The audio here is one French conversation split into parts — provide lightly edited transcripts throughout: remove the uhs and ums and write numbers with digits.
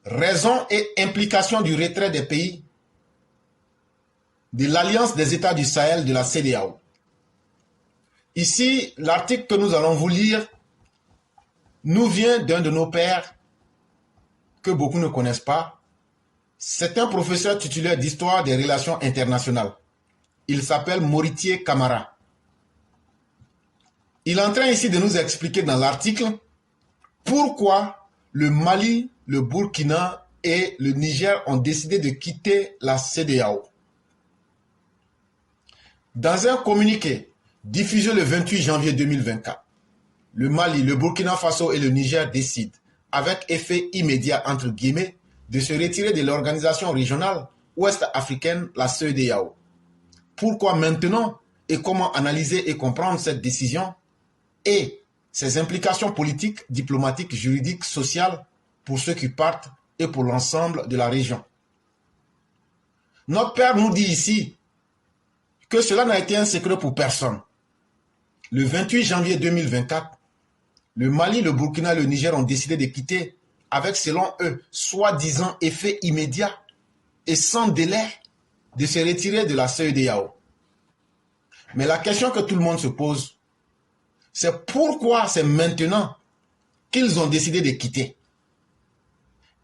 Raison et implication du retrait des pays de l'Alliance des États du Sahel de la CEDEAO. Ici, l'article que nous allons vous lire nous vient d'un de nos pères que beaucoup ne connaissent pas. C'est un professeur titulaire d'histoire des relations internationales. Il s'appelle Moritier Camara. Il est en train ici de nous expliquer dans l'article pourquoi le Mali, le Burkina et le Niger ont décidé de quitter la CEDEAO. Dans un communiqué diffusé le 28 janvier 2024, le Mali, le Burkina Faso et le Niger décident, avec effet immédiat entre guillemets, de se retirer de l'organisation régionale ouest-africaine, la CEDEAO. Pourquoi maintenant et comment analyser et comprendre cette décision et ses implications politiques, diplomatiques, juridiques, sociales pour ceux qui partent et pour l'ensemble de la région. Notre père nous dit ici que cela n'a été un secret pour personne. Le 28 janvier 2024, le Mali, le Burkina et le Niger ont décidé de quitter avec, selon eux, soi-disant effet immédiat et sans délai de se retirer de la CEDEAO. Mais la question que tout le monde se pose, c'est pourquoi c'est maintenant qu'ils ont décidé de quitter.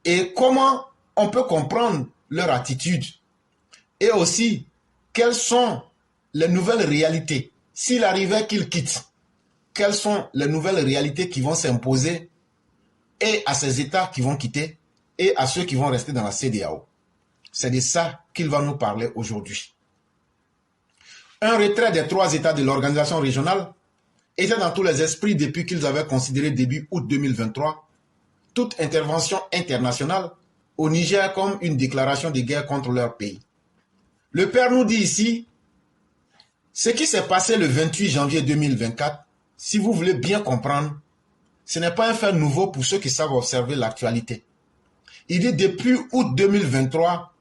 Et comment on peut comprendre leur attitude. Et aussi, quelles sont les nouvelles réalités. S'il arrivait qu'ils quittent, quelles sont les nouvelles réalités qui vont s'imposer et à ces États qui vont quitter et à ceux qui vont rester dans la CEDEAO. C'est de ça qu'il va nous parler aujourd'hui. Un retrait des 3 États de l'organisation régionale était dans tous les esprits depuis qu'ils avaient considéré début août 2023 toute intervention internationale au Niger comme une déclaration de guerre contre leur pays. Le père nous dit ici, ce qui s'est passé le 28 janvier 2024, si vous voulez bien comprendre, ce n'est pas un fait nouveau pour ceux qui savent observer l'actualité. Il dit depuis août 2023,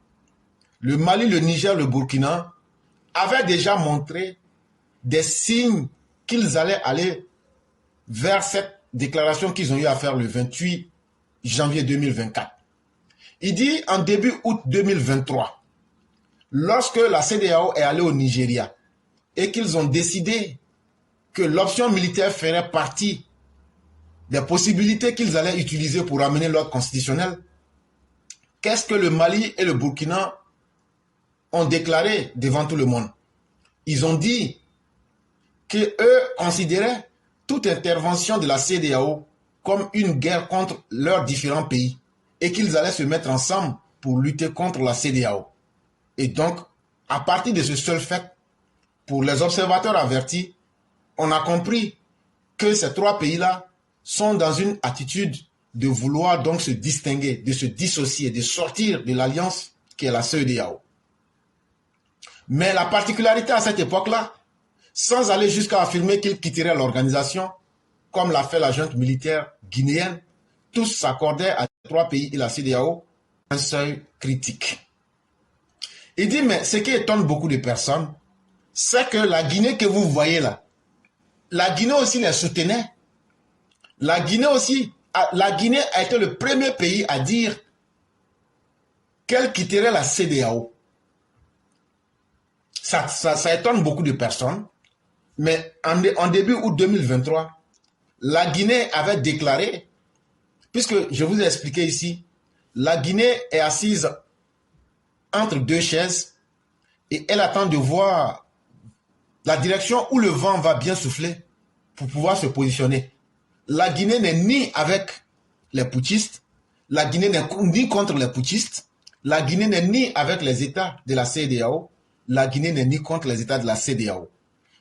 le Mali, le Niger, le Burkina avaient déjà montré des signes qu'ils allaient aller vers cette déclaration qu'ils ont eu à faire le 28 janvier 2024. Il dit en début août 2023, lorsque la CEDEAO est allée au Nigeria et qu'ils ont décidé que l'option militaire ferait partie des possibilités qu'ils allaient utiliser pour amener l'ordre constitutionnel, qu'est-ce que le Mali et le Burkina ont déclaré devant tout le monde? Ils ont dit qu'eux considéraient toute intervention de la CEDEAO comme une guerre contre leurs différents pays et qu'ils allaient se mettre ensemble pour lutter contre la CEDEAO. Et donc, à partir de ce seul fait, pour les observateurs avertis, on a compris que ces 3 pays-là sont dans une attitude de vouloir donc se distinguer, de se dissocier, de sortir de l'alliance qui est la CEDEAO. Mais la particularité à cette époque-là, sans aller jusqu'à affirmer qu'ils quitteraient l'organisation, comme l'a fait la junte militaire guinéenne, tous s'accordaient à 3 pays et la CEDEAO un seuil critique. Il dit, mais ce qui étonne beaucoup de personnes, c'est que la Guinée que vous voyez là, la Guinée aussi les soutenait. La Guinée a été le premier pays à dire qu'elle quitterait la CEDEAO. Ça étonne beaucoup de personnes, mais en début août 2023, la Guinée avait déclaré, puisque je vous ai expliqué ici, la Guinée est assise entre 2 chaises et elle attend de voir la direction où le vent va bien souffler pour pouvoir se positionner. La Guinée n'est ni avec les putschistes, la Guinée n'est ni contre les putschistes, la Guinée n'est ni avec les États de la CEDEAO, la Guinée n'est ni contre les États de la CEDEAO.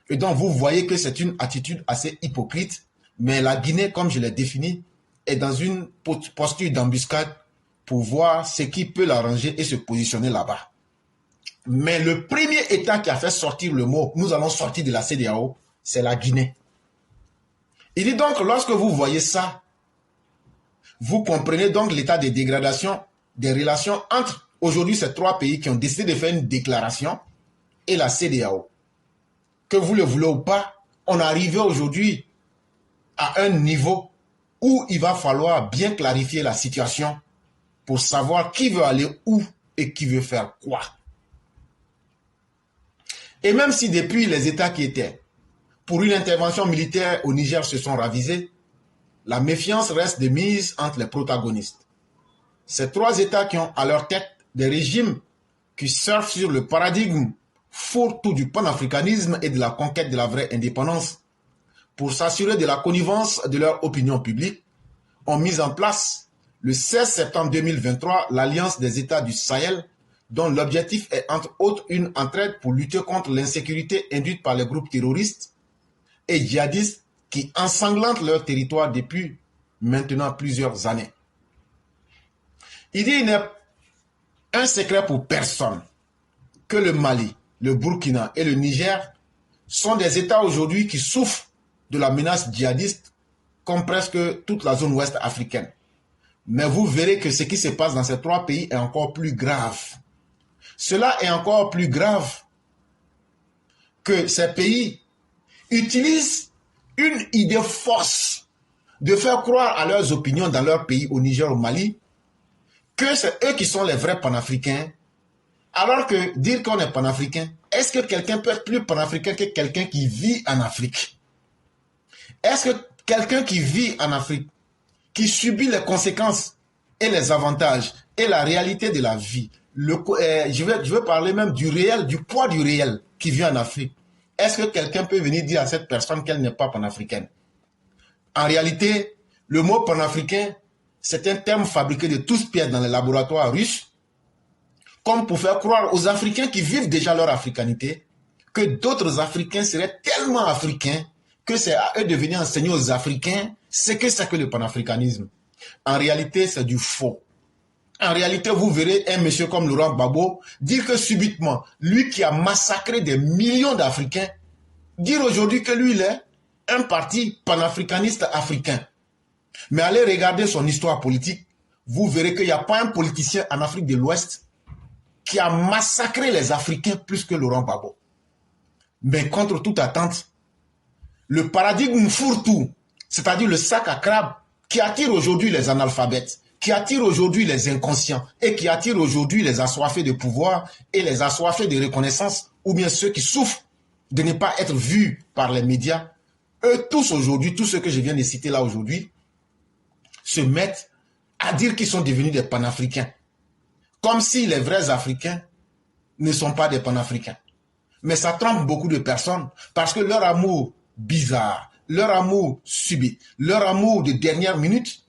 Et donc vous voyez que c'est une attitude assez hypocrite, mais la Guinée, comme je l'ai défini, est dans une posture d'embuscade pour voir ce qui peut l'arranger et se positionner là-bas. Mais le premier État qui a fait sortir le mot « nous allons sortir de la CEDEAO », c'est la Guinée. Il dit donc, lorsque vous voyez ça, vous comprenez donc l'état de dégradation des relations entre aujourd'hui ces 3 pays qui ont décidé de faire une déclaration et la CEDEAO. Que vous le voulez ou pas, on est arrivé aujourd'hui à un niveau où il va falloir bien clarifier la situation pour savoir qui veut aller où et qui veut faire quoi. Et même si depuis les États qui étaient pour une intervention militaire au Niger se sont ravisés, la méfiance reste de mise entre les protagonistes. Ces trois États qui ont à leur tête des régimes qui surfent sur le paradigme fourre-tout du panafricanisme et de la conquête de la vraie indépendance, pour s'assurer de la connivence de leur opinion publique, ont mis en place le 16 septembre 2023 l'Alliance des États du Sahel, dont l'objectif est entre autres une entraide pour lutter contre l'insécurité induite par les groupes terroristes et djihadistes qui ensanglantent leur territoire depuis maintenant plusieurs années. Il n'est un secret pour personne que le Mali, le Burkina et le Niger sont des États aujourd'hui qui souffrent de la menace djihadiste comme presque toute la zone ouest africaine. Mais vous verrez que ce qui se passe dans ces trois pays est encore plus grave. Cela est encore plus grave que ces pays utilisent une idée fausse de faire croire à leurs opinions dans leur pays, au Niger, au Mali, que c'est eux qui sont les vrais panafricains, alors que dire qu'on est panafricain, est-ce que quelqu'un peut être plus panafricain que quelqu'un qui vit en Afrique? Est-ce que quelqu'un qui vit en Afrique, qui subit les conséquences et les avantages et la réalité de la vie, je vais parler même du réel, du poids du réel qui vit en Afrique, est-ce que quelqu'un peut venir dire à cette personne qu'elle n'est pas panafricaine? En réalité, le mot panafricain, c'est un terme fabriqué de tous pièces dans les laboratoires russes, comme pour faire croire aux Africains qui vivent déjà leur africanité, que d'autres Africains seraient tellement africains que c'est à eux de venir enseigner aux Africains ce que c'est que le panafricanisme. En réalité, c'est du faux. En réalité, vous verrez un monsieur comme Laurent Gbagbo dire que subitement, lui qui a massacré des millions d'Africains, dire aujourd'hui que lui, il est un parti panafricaniste africain. Mais allez regarder son histoire politique, vous verrez qu'il n'y a pas un politicien en Afrique de l'Ouest qui a massacré les Africains plus que Laurent Gbagbo. Mais contre toute attente, le paradigme fourre-tout, c'est-à-dire le sac à crabe qui attire aujourd'hui les analphabètes, qui attire aujourd'hui les inconscients et qui attire aujourd'hui les assoiffés de pouvoir et les assoiffés de reconnaissance, ou bien ceux qui souffrent de ne pas être vus par les médias, eux tous aujourd'hui, tous ceux que je viens de citer là aujourd'hui, se mettent à dire qu'ils sont devenus des panafricains. Comme si les vrais Africains ne sont pas des panafricains. Mais ça trompe beaucoup de personnes parce que leur amour bizarre, leur amour subit, leur amour de dernière minute,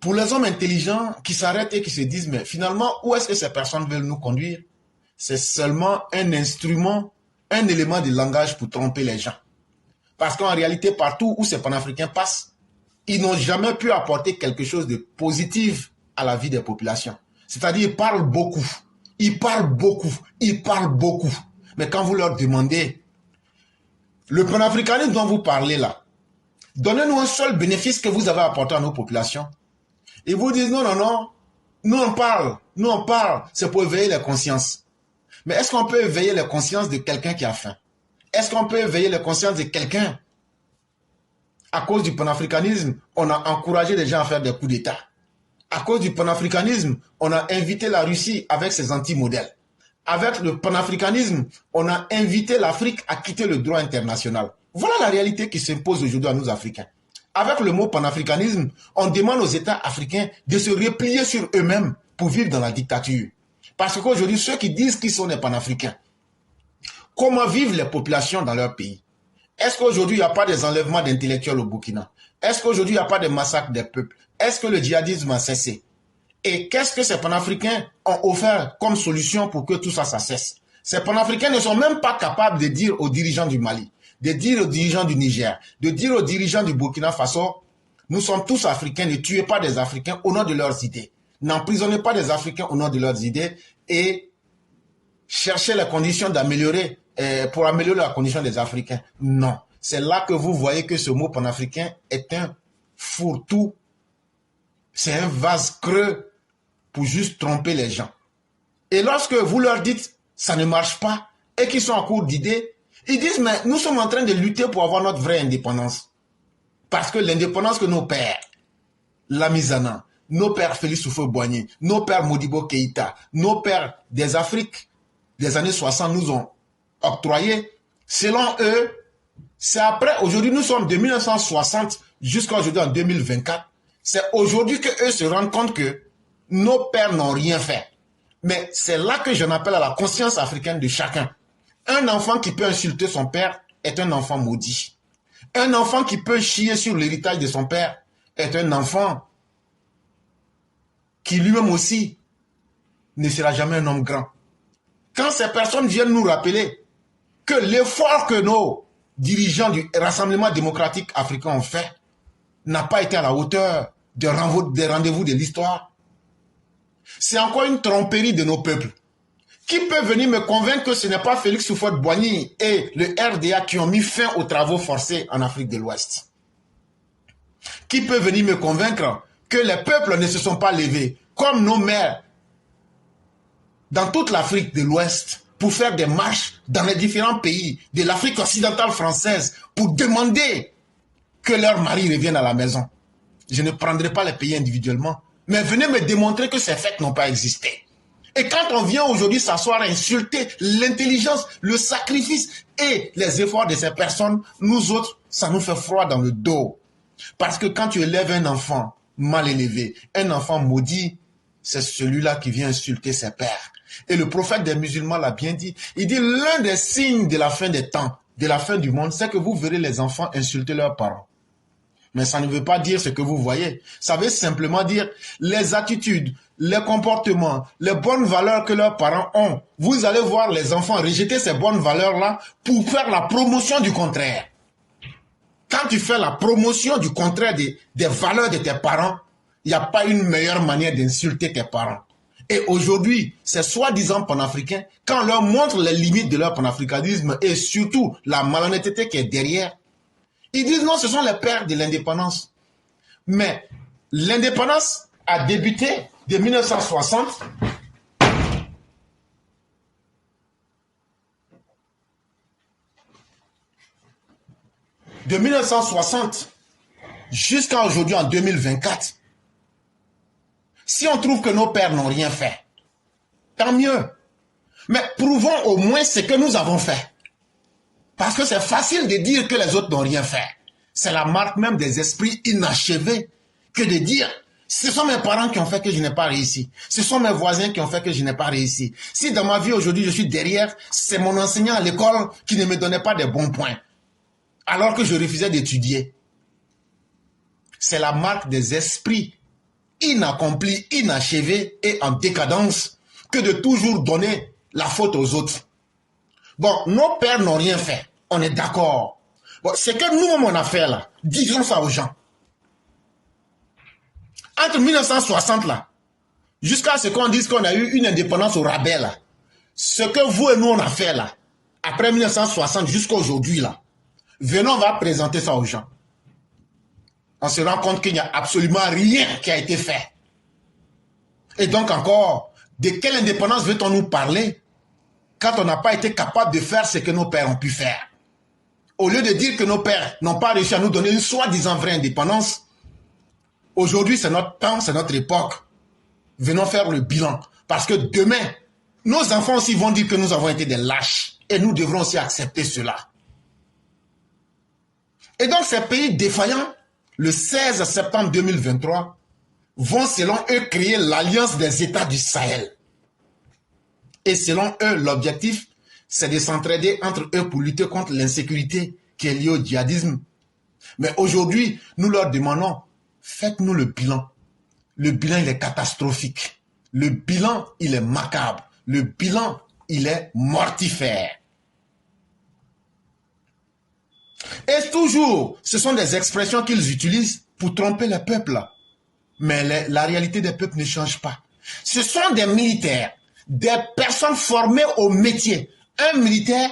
pour les hommes intelligents qui s'arrêtent et qui se disent, mais finalement, où est-ce que ces personnes veulent nous conduire? C'est seulement un instrument, un élément de langage pour tromper les gens. Parce qu'en réalité, partout où ces panafricains passent, ils n'ont jamais pu apporter quelque chose de positif à la vie des populations. C'est-à-dire, ils parlent beaucoup, ils parlent beaucoup, ils parlent beaucoup. Mais quand vous leur demandez, le panafricanisme dont vous parlez là, donnez-nous un seul bénéfice que vous avez apporté à nos populations. Ils vous disent, non, non, non, nous on parle, c'est pour éveiller les consciences. Mais est-ce qu'on peut éveiller les consciences de quelqu'un qui a faim? Est-ce qu'on peut éveiller les consciences de quelqu'un? À cause du panafricanisme, on a encouragé les gens à faire des coups d'État. À cause du panafricanisme, on a invité la Russie avec ses anti-modèles. Avec le panafricanisme, on a invité l'Afrique à quitter le droit international. Voilà la réalité qui s'impose aujourd'hui à nous Africains. Avec le mot panafricanisme, on demande aux États africains de se replier sur eux-mêmes pour vivre dans la dictature. Parce qu'aujourd'hui, ceux qui disent qu'ils sont des panafricains, comment vivent les populations dans leur pays? Est-ce qu'aujourd'hui, il n'y a pas des enlèvements d'intellectuels au Burkina? Est-ce qu'aujourd'hui, il n'y a pas de massacres des peuples? Est-ce que le djihadisme a cessé? Et qu'est-ce que ces panafricains ont offert comme solution pour que tout ça cesse? Ces panafricains ne sont même pas capables de dire aux dirigeants du Mali, de dire aux dirigeants du Niger, de dire aux dirigeants du Burkina Faso, nous sommes tous Africains, ne tuez pas des Africains au nom de leurs idées. N'emprisonnez pas des Africains au nom de leurs idées et cherchez les conditions d'améliorer, pour améliorer la condition des Africains. Non. C'est là que vous voyez que ce mot panafricain est un fourre-tout. C'est un vase creux pour juste tromper les gens. Et lorsque vous leur dites ça ne marche pas et qu'ils sont en cours d'idées, ils disent mais nous sommes en train de lutter pour avoir notre vraie indépendance. Parce que l'indépendance que nos pères, Lamizana, nos pères Félix Houphouët-Boigny, nos pères Modibo Keïta, nos pères des Afriques des années 60 nous ont octroyé, selon eux, c'est après, aujourd'hui nous sommes de 1960 jusqu'à aujourd'hui en 2024, c'est aujourd'hui qu'eux se rendent compte que nos pères n'ont rien fait. Mais c'est là que j'en appelle à la conscience africaine de chacun. Un enfant qui peut insulter son père est un enfant maudit. Un enfant qui peut chier sur l'héritage de son père est un enfant qui lui-même aussi ne sera jamais un homme grand. Quand ces personnes viennent nous rappeler que l'effort que nos dirigeants du Rassemblement démocratique africain ont fait n'a pas été à la hauteur des rendez-vous de l'histoire, c'est encore une tromperie de nos peuples. Qui peut venir me convaincre que ce n'est pas Félix Houphouët-Boigny et le RDA qui ont mis fin aux travaux forcés en Afrique de l'Ouest? Qui peut venir me convaincre que les peuples ne se sont pas levés, comme nos mères, dans toute l'Afrique de l'Ouest, pour faire des marches dans les différents pays de l'Afrique occidentale française, pour demander que leurs maris reviennent à la maison? Je ne prendrai pas les pays individuellement, mais venez me démontrer que ces faits n'ont pas existé. Et quand on vient aujourd'hui s'asseoir et insulter l'intelligence, le sacrifice et les efforts de ces personnes, nous autres, ça nous fait froid dans le dos. Parce que quand tu élèves un enfant mal élevé, un enfant maudit, c'est celui-là qui vient insulter ses pères. Et le prophète des musulmans l'a bien dit. Il dit, l'un des signes de la fin des temps, de la fin du monde, c'est que vous verrez les enfants insulter leurs parents. Mais ça ne veut pas dire ce que vous voyez. Ça veut simplement dire les attitudes, les comportements, les bonnes valeurs que leurs parents ont. Vous allez voir les enfants rejeter ces bonnes valeurs-là pour faire la promotion du contraire. Quand tu fais la promotion du contraire des valeurs de tes parents, il n'y a pas une meilleure manière d'insulter tes parents. Et aujourd'hui, ces soi-disant panafricains, quand on leur montre les limites de leur panafricanisme et surtout la malhonnêteté qui est derrière, ils disent non, ce sont les pères de l'indépendance. Mais l'indépendance a débuté de 1960 jusqu'à aujourd'hui en 2024. Si on trouve que nos pères n'ont rien fait, tant mieux. Mais prouvons au moins ce que nous avons fait. Parce que c'est facile de dire que les autres n'ont rien fait. C'est la marque même des esprits inachevés que de dire ce sont mes parents qui ont fait que je n'ai pas réussi. Ce sont mes voisins qui ont fait que je n'ai pas réussi. Si dans ma vie aujourd'hui je suis derrière, c'est mon enseignant à l'école qui ne me donnait pas de bons points. Alors que je refusais d'étudier. C'est la marque des esprits inaccomplis, inachevés et en décadence que de toujours donner la faute aux autres. Bon, nos pères n'ont rien fait. On est d'accord. Bon, c'est que nous-mêmes on a fait là. Disons ça aux gens. Entre 1960 là, jusqu'à ce qu'on dise qu'on a eu une indépendance au rabais là, ce que vous et nous on a fait là, après 1960 jusqu'à aujourd'hui là, venons, on va présenter ça aux gens. On se rend compte qu'il n'y a absolument rien qui a été fait. Et donc encore, de quelle indépendance veut-on nous parler quand on n'a pas été capable de faire ce que nos pères ont pu faire? Au lieu de dire que nos pères n'ont pas réussi à nous donner une soi-disant vraie indépendance, aujourd'hui c'est notre temps, c'est notre époque. Venons faire le bilan. Parce que demain, nos enfants aussi vont dire que nous avons été des lâches. Et nous devrons aussi accepter cela. Et donc ces pays défaillants, le 16 septembre 2023, vont selon eux créer l'Alliance des États du Sahel. Et selon eux, l'objectif, c'est de s'entraider entre eux pour lutter contre l'insécurité qui est liée au djihadisme. Mais aujourd'hui, nous leur demandons, faites-nous le bilan. Le bilan, il est catastrophique. Le bilan, il est macabre. Le bilan, il est mortifère. Et toujours, ce sont des expressions qu'ils utilisent pour tromper le peuple. Mais la réalité des peuples ne change pas. Ce sont des militaires, des personnes formées au métier. Un militaire,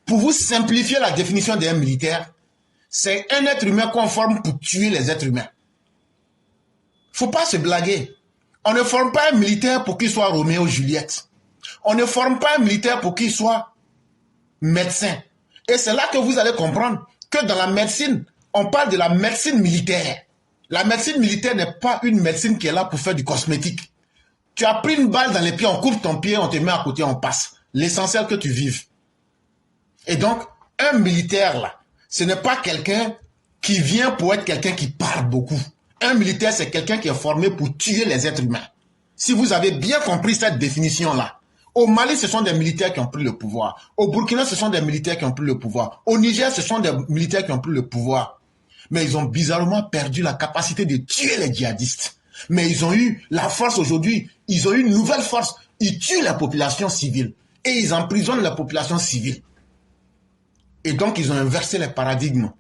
pour vous simplifier la définition d'un militaire, c'est un être humain qu'on forme pour tuer les êtres humains. Faut pas se blaguer. On ne forme pas un militaire pour qu'il soit Roméo ou Juliette. On ne forme pas un militaire pour qu'il soit médecin. Et c'est là que vous allez comprendre que dans la médecine, on parle de la médecine militaire. La médecine militaire n'est pas une médecine qui est là pour faire du cosmétique. Tu as pris une balle dans les pieds, on coupe ton pied, on te met à côté, on passe. L'essentiel que tu vives. Et donc, un militaire là, ce n'est pas quelqu'un qui vient pour être quelqu'un qui parle beaucoup. Un militaire, c'est quelqu'un qui est formé pour tuer les êtres humains. Si vous avez bien compris cette définition-là, au Mali, ce sont des militaires qui ont pris le pouvoir. Au Burkina, ce sont des militaires qui ont pris le pouvoir. Au Niger, ce sont des militaires qui ont pris le pouvoir. Mais ils ont bizarrement perdu la capacité de tuer les djihadistes. Mais ils ont eu la force aujourd'hui. Ils ont eu une nouvelle force. Ils tuent la population civile. Et ils emprisonnent la population civile. Et donc, ils ont inversé les paradigmes.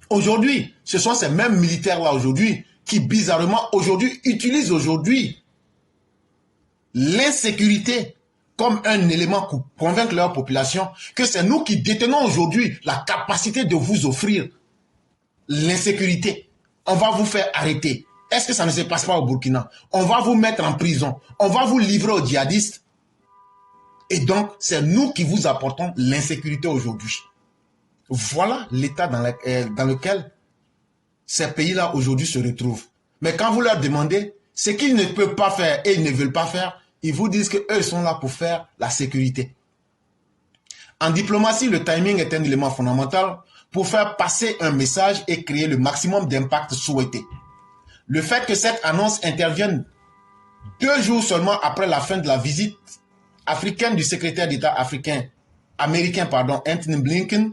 Aujourd'hui, ce sont ces mêmes militaires-là aujourd'hui qui, bizarrement, aujourd'hui, utilisent aujourd'hui l'insécurité comme un élément pour convaincre leur population que c'est nous qui détenons aujourd'hui la capacité de vous offrir l'insécurité. On va vous faire arrêter. Est-ce que ça ne se passe pas au Burkina? On va vous mettre en prison. On va vous livrer aux djihadistes. Et donc, c'est nous qui vous apportons l'insécurité aujourd'hui. Voilà l'état dans lequel ces pays-là aujourd'hui se retrouvent. Mais quand vous leur demandez ce qu'ils ne peuvent pas faire et ils ne veulent pas faire, ils vous disent qu'eux sont là pour faire la sécurité. En diplomatie, le timing est un élément fondamental pour faire passer un message et créer le maximum d'impact souhaité. Le fait que cette annonce intervienne 2 jours seulement après la fin de la visite africaine du secrétaire d'État américain, Anthony Blinken,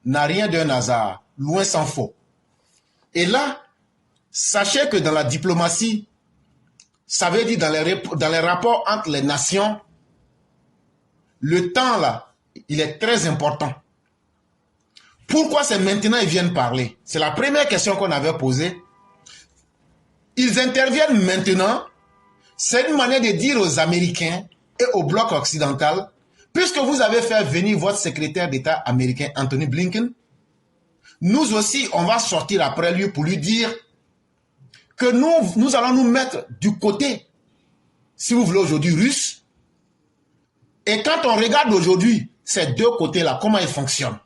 n'a rien d'un hasard, loin s'en faut. Et là, sachez que dans la diplomatie, ça veut dire dans les rapports entre les nations, le temps là, il est très important. Pourquoi c'est maintenant qu'ils viennent parler? C'est la première question qu'on avait posée. Ils interviennent maintenant. C'est une manière de dire aux Américains et au bloc occidental, puisque vous avez fait venir votre secrétaire d'État américain, Anthony Blinken, nous aussi, on va sortir après lui pour lui dire que nous allons nous mettre du côté, si vous voulez aujourd'hui, russe. Et quand on regarde aujourd'hui ces deux côtés-là, comment ils fonctionnent,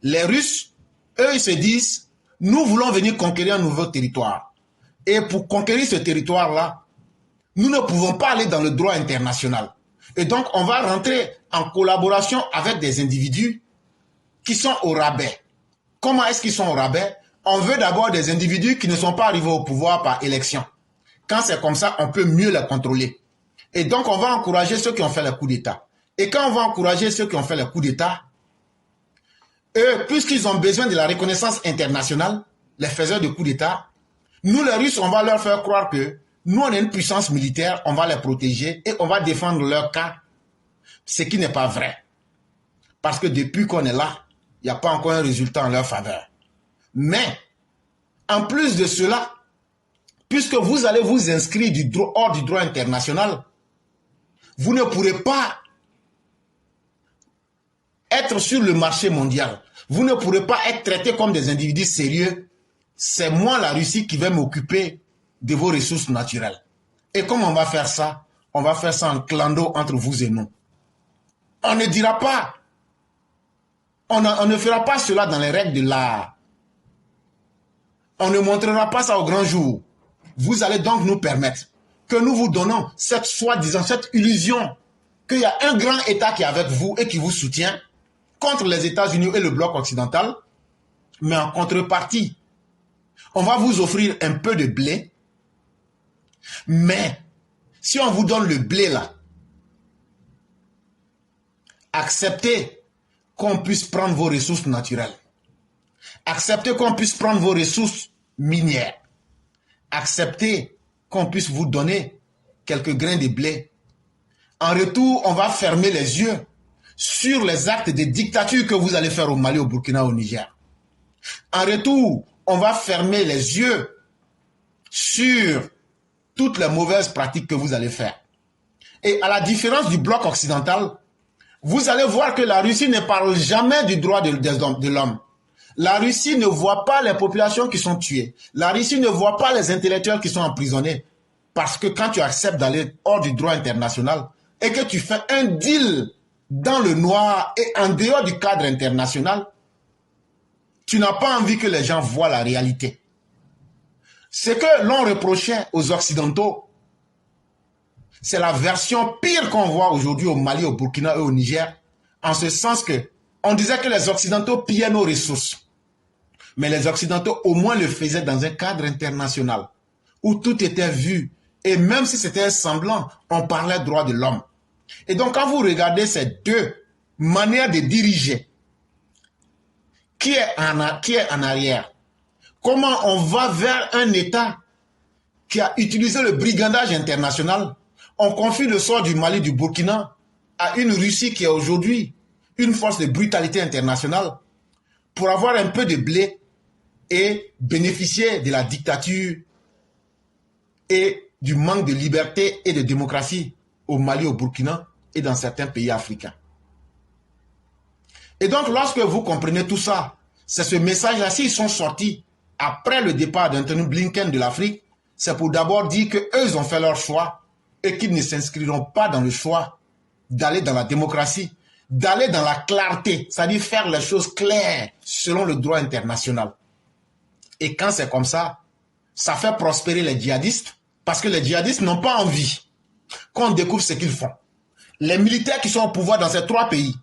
les Russes, eux, ils se disent, nous voulons venir conquérir un nouveau territoire. Et pour conquérir ce territoire-là, nous ne pouvons pas aller dans le droit international. Et donc, on va rentrer en collaboration avec des individus qui sont au rabais. Comment est-ce qu'ils sont au rabais? On veut d'abord des individus qui ne sont pas arrivés au pouvoir par élection. Quand c'est comme ça, on peut mieux les contrôler. Et donc, on va encourager ceux qui ont fait le coup d'État. Et quand on va encourager ceux qui ont fait le coup d'État, eux, puisqu'ils ont besoin de la reconnaissance internationale, les faiseurs de coup d'État, nous, les Russes, on va leur faire croire que nous, on est une puissance militaire, on va les protéger et on va défendre leur cas, ce qui n'est pas vrai. Parce que depuis qu'on est là, il n'y a pas encore un résultat en leur faveur. Mais, en plus de cela, puisque vous allez vous inscrire hors du droit international, vous ne pourrez pas être sur le marché mondial. Vous ne pourrez pas être traité comme des individus sérieux. C'est moi, la Russie, qui vais m'occuper de vos ressources naturelles. Et comment on va faire ça? On va faire ça en clando entre vous et nous. On ne dira pas, on ne fera pas cela dans les règles de l'art. On ne montrera pas ça au grand jour. Vous allez donc nous permettre que nous vous donnons cette soi-disant, cette illusion qu'il y a un grand État qui est avec vous et qui vous soutient contre les États-Unis et le bloc occidental. Mais en contrepartie, on va vous offrir un peu de blé. Mais si on vous donne le blé là, acceptez qu'on puisse prendre vos ressources naturelles. Acceptez qu'on puisse prendre vos ressources minières. Acceptez qu'on puisse vous donner quelques grains de blé. En retour, on va fermer les yeux sur les actes de dictature que vous allez faire au Mali, au Burkina, au Niger. En retour, on va fermer les yeux sur toutes les mauvaises pratiques que vous allez faire. Et à la différence du bloc occidental, vous allez voir que la Russie ne parle jamais du droit de l'homme. La Russie ne voit pas les populations qui sont tuées. La Russie ne voit pas les intellectuels qui sont emprisonnés. Parce que quand tu acceptes d'aller hors du droit international et que tu fais un deal dans le noir et en dehors du cadre international, tu n'as pas envie que les gens voient la réalité. Ce que l'on reprochait aux Occidentaux, c'est la version pire qu'on voit aujourd'hui au Mali, au Burkina et au Niger, en ce sens que on disait que les Occidentaux pillaient nos ressources. Mais les Occidentaux au moins le faisaient dans un cadre international, où tout était vu. Et même si c'était un semblant, on parlait droit de l'homme. Et donc quand vous regardez ces deux manières de diriger, qui est en arrière? Comment on va vers un État qui a utilisé le brigandage international? On confie le sort du Mali, du Burkina à une Russie qui est aujourd'hui une force de brutalité internationale pour avoir un peu de blé et bénéficier de la dictature et du manque de liberté et de démocratie au Mali, au Burkina et dans certains pays africains. Et donc, lorsque vous comprenez tout ça, c'est ce message-là, s'ils sont sortis après le départ d'Anthony Blinken de l'Afrique, c'est pour d'abord dire qu'eux, ils ont fait leur choix et qu'ils ne s'inscriront pas dans le choix d'aller dans la démocratie, d'aller dans la clarté, c'est-à-dire faire les choses claires selon le droit international. Et quand c'est comme ça fait prospérer les djihadistes, parce que les djihadistes n'ont pas envie qu'on découvre ce qu'ils font. Les militaires qui sont au pouvoir dans ces trois pays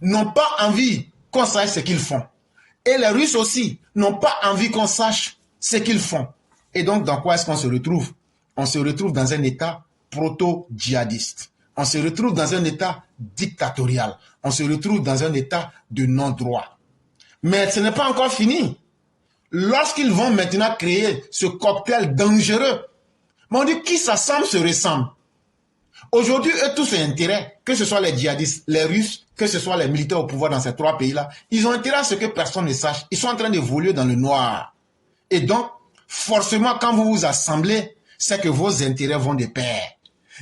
n'ont pas envie qu'on sache ce qu'ils font. Et les Russes aussi n'ont pas envie qu'on sache ce qu'ils font. Et donc, dans quoi est-ce qu'on se retrouve? On se retrouve dans un état proto-djihadiste. On se retrouve dans un état dictatorial. On se retrouve dans un état de non-droit. Mais ce n'est pas encore fini. Lorsqu'ils vont maintenant créer ce cocktail dangereux, on dit qui s'assemble se ressemble. Aujourd'hui, eux tous ont intérêt, que ce soit les djihadistes, les Russes, que ce soit les militaires au pouvoir dans ces trois pays-là, ils ont intérêt à ce que personne ne sache. Ils sont en train de voler dans le noir. Et donc, forcément, quand vous vous assemblez, c'est que vos intérêts vont de pair.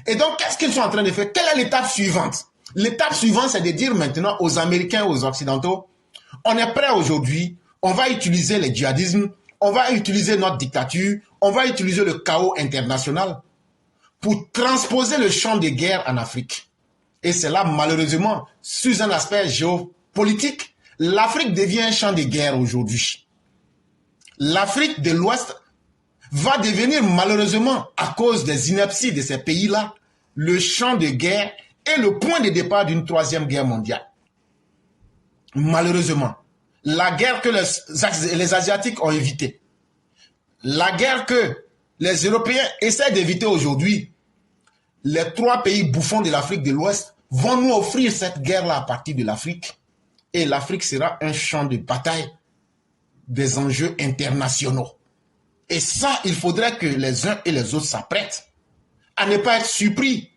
Et donc, qu'est-ce qu'ils sont en train de faire? Quelle est l'étape suivante? L'étape suivante, c'est de dire maintenant aux Américains, aux Occidentaux, on est prêt aujourd'hui, on va utiliser le djihadisme, on va utiliser notre dictature, on va utiliser le chaos international pour transposer le champ de guerre en Afrique. Et c'est là, malheureusement, sous un aspect géopolitique, l'Afrique devient un champ de guerre aujourd'hui. L'Afrique de l'Ouest va devenir, malheureusement, à cause des inepties de ces pays-là, le champ de guerre et le point de départ d'une troisième guerre mondiale. Malheureusement, la guerre que les Asiatiques ont évitée, la guerre que les Européens essaient d'éviter aujourd'hui, les trois pays bouffons de l'Afrique de l'Ouest vont nous offrir cette guerre-là à partir de l'Afrique. Et l'Afrique sera un champ de bataille des enjeux internationaux. Et ça, il faudrait que les uns et les autres s'apprêtent à ne pas être surpris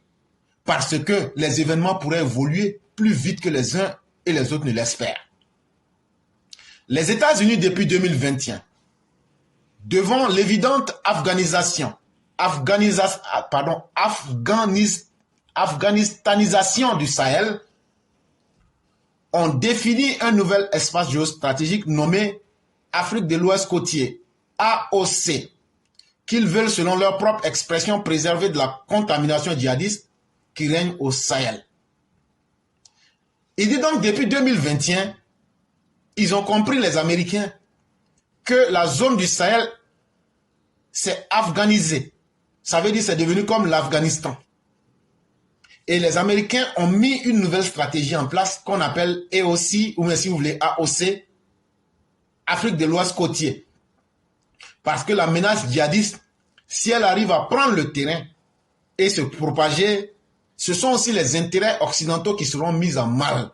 parce que les événements pourraient évoluer plus vite que les uns et les autres ne l'espèrent. Les États-Unis, depuis 2021, devant l'évidente afghanistanisation du Sahel, ont défini un nouvel espace géostratégique nommé Afrique de l'Ouest côtier, AOC, qu'ils veulent, selon leur propre expression, préserver de la contamination djihadiste qui règne au Sahel. Il dit donc depuis 2021, ils ont compris, les Américains, que la zone du Sahel s'est afghanisée. Ça veut dire que c'est devenu comme l'Afghanistan. Et les Américains ont mis une nouvelle stratégie en place qu'on appelle AOC, ou même si vous voulez AOC, Afrique de l'Ouest côtier. Parce que la menace djihadiste, si elle arrive à prendre le terrain et se propager, ce sont aussi les intérêts occidentaux qui seront mis en mal,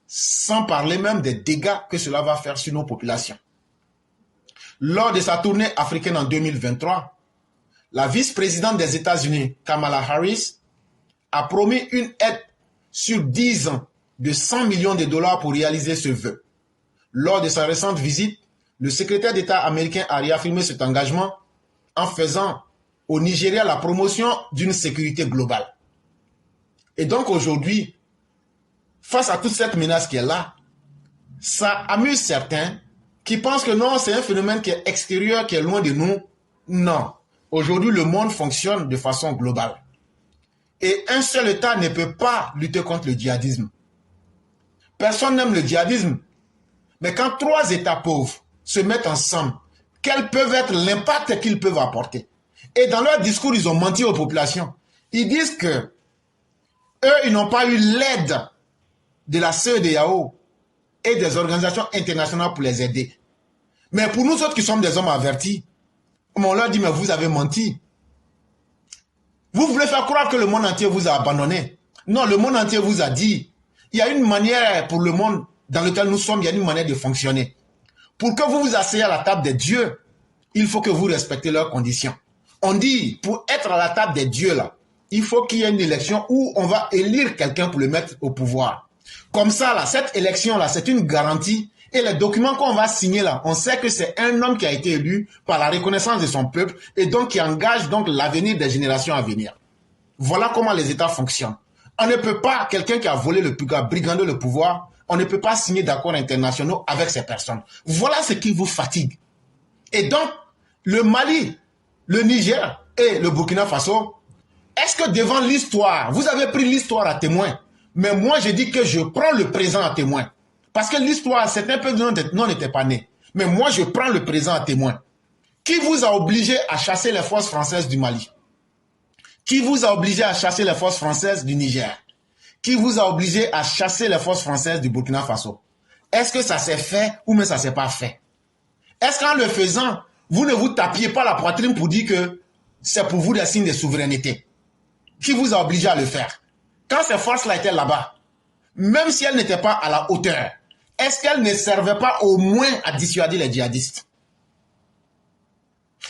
sans parler même des dégâts que cela va faire sur nos populations. Lors de sa tournée africaine en 2023, la vice-présidente des États-Unis, Kamala Harris, a promis une aide sur 10 ans de 100 millions de dollars pour réaliser ce vœu. Lors de sa récente visite, le secrétaire d'État américain a réaffirmé cet engagement en faisant au Nigeria la promotion d'une sécurité globale. Et donc aujourd'hui, face à toute cette menace qui est là, ça amuse certains qui pensent que non, c'est un phénomène qui est extérieur, qui est loin de nous. Non. Aujourd'hui, le monde fonctionne de façon globale. Et un seul État ne peut pas lutter contre le djihadisme. Personne n'aime le djihadisme. Mais quand trois États pauvres se mettent ensemble, quels peuvent être l'impact qu'ils peuvent apporter. Et dans leur discours, ils ont menti aux populations. Ils disent que eux, ils n'ont pas eu l'aide de la CEDEAO et des organisations internationales pour les aider. Mais pour nous autres qui sommes des hommes avertis, on leur dit, mais vous avez menti. Vous voulez faire croire que le monde entier vous a abandonné. Non, le monde entier vous a dit, il y a une manière pour le monde dans lequel nous sommes, il y a une manière de fonctionner. Pour que vous vous asseyez à la table des dieux, il faut que vous respectez leurs conditions. On dit, pour être à la table des dieux, là, il faut qu'il y ait une élection où on va élire quelqu'un pour le mettre au pouvoir. Comme ça, là, cette élection-là, c'est une garantie. Et les documents qu'on va signer là, on sait que c'est un homme qui a été élu par la reconnaissance de son peuple et donc qui engage donc l'avenir des générations à venir. Voilà comment les États fonctionnent. On ne peut pas, quelqu'un qui a volé le pouvoir, brigandé le pouvoir, on ne peut pas signer d'accords internationaux avec ces personnes. Voilà ce qui vous fatigue. Et donc, le Mali, le Niger et le Burkina Faso, est-ce que devant l'histoire, vous avez pris l'histoire à témoin? Mais moi, je dis que je prends le présent à témoin. Parce que l'histoire, certains peuples n'étaient pas nés. Mais moi, je prends le présent à témoin. Qui vous a obligé à chasser les forces françaises du Mali? Qui vous a obligé à chasser les forces françaises du Niger? Qui vous a obligé à chasser les forces françaises du Burkina Faso? Est-ce que ça s'est fait ou mais ça ne s'est pas fait? Est-ce qu'en le faisant, vous ne vous tapiez pas la poitrine pour dire que c'est pour vous des signes de souveraineté? Qui vous a obligé à le faire? Quand ces forces-là étaient là-bas, même si elles n'étaient pas à la hauteur, est-ce qu'elles ne servaient pas au moins à dissuader les djihadistes?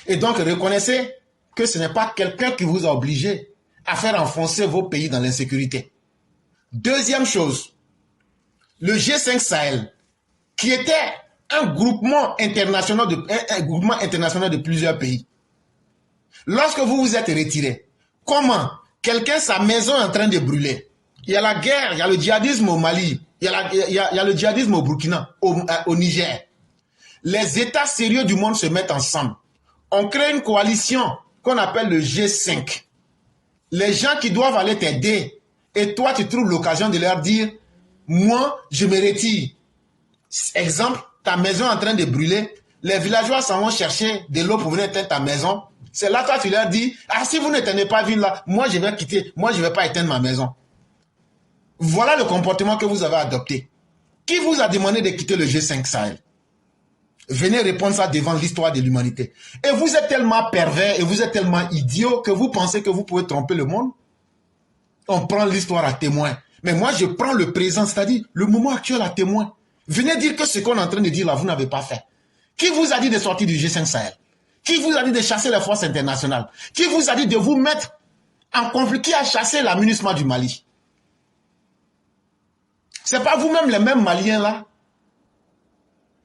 Et donc, reconnaissez que ce n'est pas quelqu'un qui vous a obligé à faire enfoncer vos pays dans l'insécurité. Deuxième chose, le G5 Sahel, qui était un groupement international de plusieurs pays. Lorsque vous vous êtes retiré, comment quelqu'un, sa maison est en train de brûler? Il y a la guerre, il y a le djihadisme au Mali, il y a le djihadisme au Burkina, au Niger. Les États sérieux du monde se mettent ensemble. On crée une coalition qu'on appelle le G5. Les gens qui doivent aller t'aider, et toi tu trouves l'occasion de leur dire, moi je me retire. Exemple, ta maison est en train de brûler, les villageois s'en vont chercher de l'eau pour venir éteindre ta maison. C'est là toi tu leur dis, ah si vous n'éteignez pas ville là, moi je vais quitter, moi je ne vais pas éteindre ma maison. Voilà le comportement que vous avez adopté. Qui vous a demandé de quitter le G5 Sahel? Venez répondre ça devant l'histoire de l'humanité. Et vous êtes tellement pervers et vous êtes tellement idiot que vous pensez que vous pouvez tromper le monde? On prend l'histoire à témoin. Mais moi, je prends le présent, c'est-à-dire le moment actuel à témoin. Venez dire que ce qu'on est en train de dire là, vous n'avez pas fait. Qui vous a dit de sortir du G5 Sahel? Qui vous a dit de chasser les forces internationales? Qui vous a dit de vous mettre en conflit? Qui a chassé l'amunissement du Mali? C'est pas vous-même les mêmes Maliens là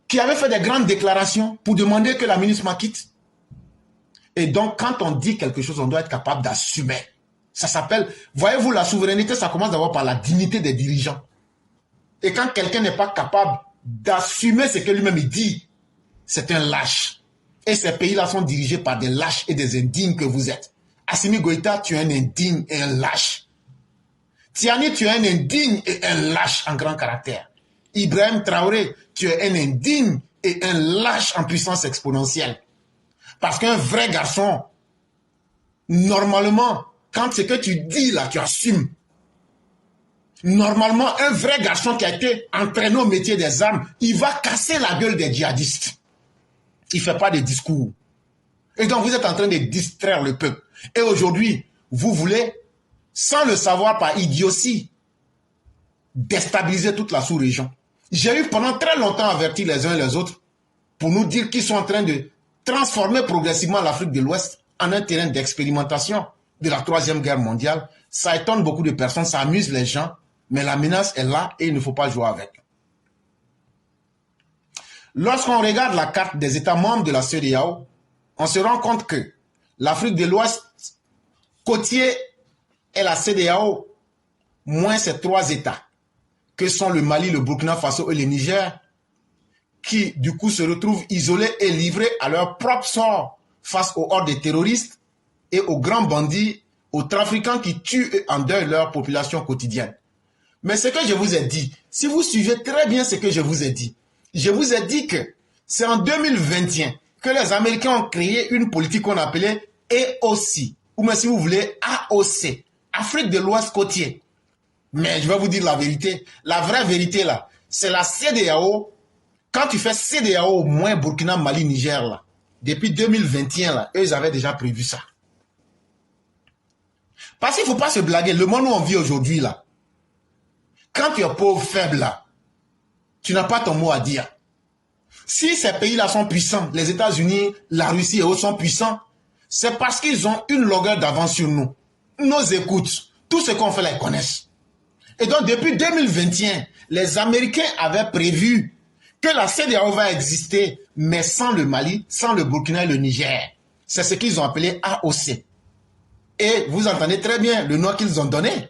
qui avaient fait des grandes déclarations pour demander que la MINUSMA quitte. Et donc, quand on dit quelque chose, on doit être capable d'assumer. Ça s'appelle, voyez-vous, la souveraineté, ça commence d'abord par la dignité des dirigeants. Et quand quelqu'un n'est pas capable d'assumer ce que lui-même dit, c'est un lâche. Et ces pays-là sont dirigés par des lâches et des indignes que vous êtes. Assimi Goïta, tu es un indigne et un lâche. Tiani, tu es un indigne et un lâche en grand caractère. Ibrahim Traoré, tu es un indigne et un lâche en puissance exponentielle. Parce qu'un vrai garçon, normalement, quand ce que tu dis là, tu assumes. Normalement, un vrai garçon qui a été entraîné au métier des armes, il va casser la gueule des djihadistes. Il ne fait pas de discours. Et donc, vous êtes en train de distraire le peuple. Et aujourd'hui, vous voulez, sans le savoir par idiotie, déstabiliser toute la sous-région. J'ai eu pendant très longtemps averti les uns et les autres pour nous dire qu'ils sont en train de transformer progressivement l'Afrique de l'Ouest en un terrain d'expérimentation de la Troisième Guerre mondiale. Ça étonne beaucoup de personnes, ça amuse les gens, mais la menace est là et il ne faut pas jouer avec. Lorsqu'on regarde la carte des États membres de la CEDEAO, on se rend compte que l'Afrique de l'Ouest, côtier est la CEDEAO, moins ces trois États, que sont le Mali, le Burkina Faso et le Niger, qui du coup se retrouvent isolés et livrés à leur propre sort face aux hordes de terroristes et aux grands bandits, aux trafiquants qui tuent et endeuillent leur population quotidienne. Mais ce que je vous ai dit, si vous suivez très bien ce que je vous ai dit que c'est en 2021 que les Américains ont créé une politique qu'on appelait EOC, ou même si vous voulez AOC, Afrique de l'Ouest côtier. Mais je vais vous dire la vérité. La vraie vérité là, c'est la CEDEAO. Quand tu fais CEDEAO au moins Burkina, Mali, Niger là, depuis 2021 là, eux ils avaient déjà prévu ça. Parce qu'il ne faut pas se blaguer. Le monde où on vit aujourd'hui là, quand tu es pauvre, faible là, tu n'as pas ton mot à dire. Si ces pays-là sont puissants, les États-Unis, la Russie et autres sont puissants, c'est parce qu'ils ont une longueur d'avance sur nous. Nous écoutent. Tout ce qu'on fait là, ils connaissent. Et donc, depuis 2021, les Américains avaient prévu que la CEDEAO va exister, mais sans le Mali, sans le Burkina et le Niger. C'est ce qu'ils ont appelé AOC. Et vous entendez très bien le nom qu'ils ont donné.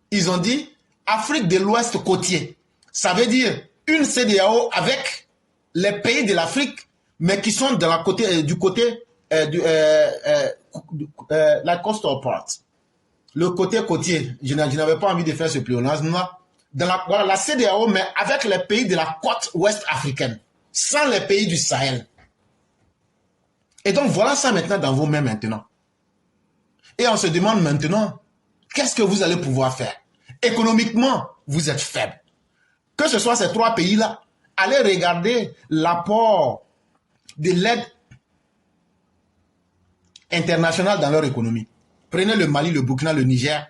Ils ont dit Afrique de l'Ouest côtier. Ça veut dire une CEDEAO avec les pays de l'Afrique, mais qui sont de la côté, du côté la coastal part. Le côté côtier. Je n'avais pas envie de faire ce pléonasme. Voilà, la CEDEAO, mais avec les pays de la côte ouest africaine, sans les pays du Sahel. Et donc voilà ça maintenant dans vos mains maintenant. Et on se demande maintenant, qu'est-ce que vous allez pouvoir faire? Économiquement, vous êtes faible. Que ce soit ces trois pays-là, allez regarder l'apport de l'aide internationale dans leur économie. Prenez le Mali, le Burkina, le Niger.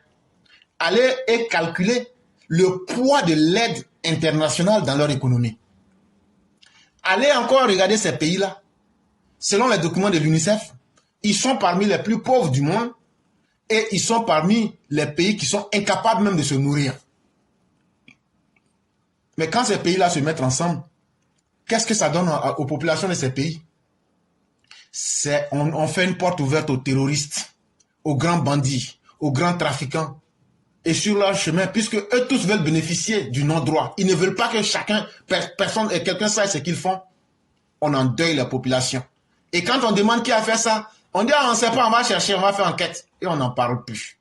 Allez et calculez le poids de l'aide internationale dans leur économie. Allez encore regarder ces pays-là. Selon les documents de l'UNICEF, ils sont parmi les plus pauvres du monde et ils sont parmi les pays qui sont incapables même de se nourrir. Mais quand ces pays-là se mettent ensemble, qu'est-ce que ça donne aux populations de ces pays? On fait une porte ouverte aux terroristes, aux grands bandits, aux grands trafiquants. Et sur leur chemin, puisque eux tous veulent bénéficier du non-droit, ils ne veulent pas que personne et quelqu'un sache ce qu'ils font, on endeuille la population. Et quand on demande qui a fait ça, on dit on ne sait pas, on va chercher, on va faire enquête. Et on n'en parle plus.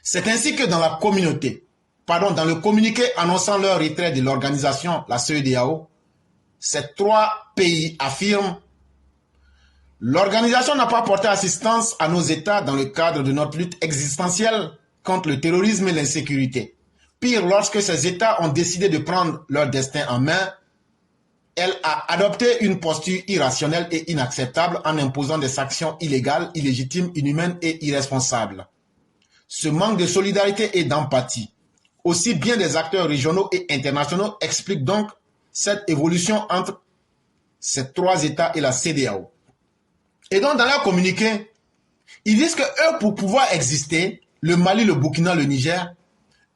C'est ainsi que dans la communauté, dans le communiqué annonçant leur retrait de l'organisation, la CEDEAO, ces trois pays affirment: l'organisation n'a pas porté assistance à nos États dans le cadre de notre lutte existentielle contre le terrorisme et l'insécurité. Pire, lorsque ces États ont décidé de prendre leur destin en main, elle a adopté une posture irrationnelle et inacceptable en imposant des sanctions illégales, illégitimes, inhumaines et irresponsables. Ce manque de solidarité et d'empathie, aussi bien des acteurs régionaux et internationaux, explique donc cette évolution entre ces trois États et la CEDEAO. Et donc, dans leur communiqué, ils disent que eux, pour pouvoir exister, le Mali, le Burkina, le Niger,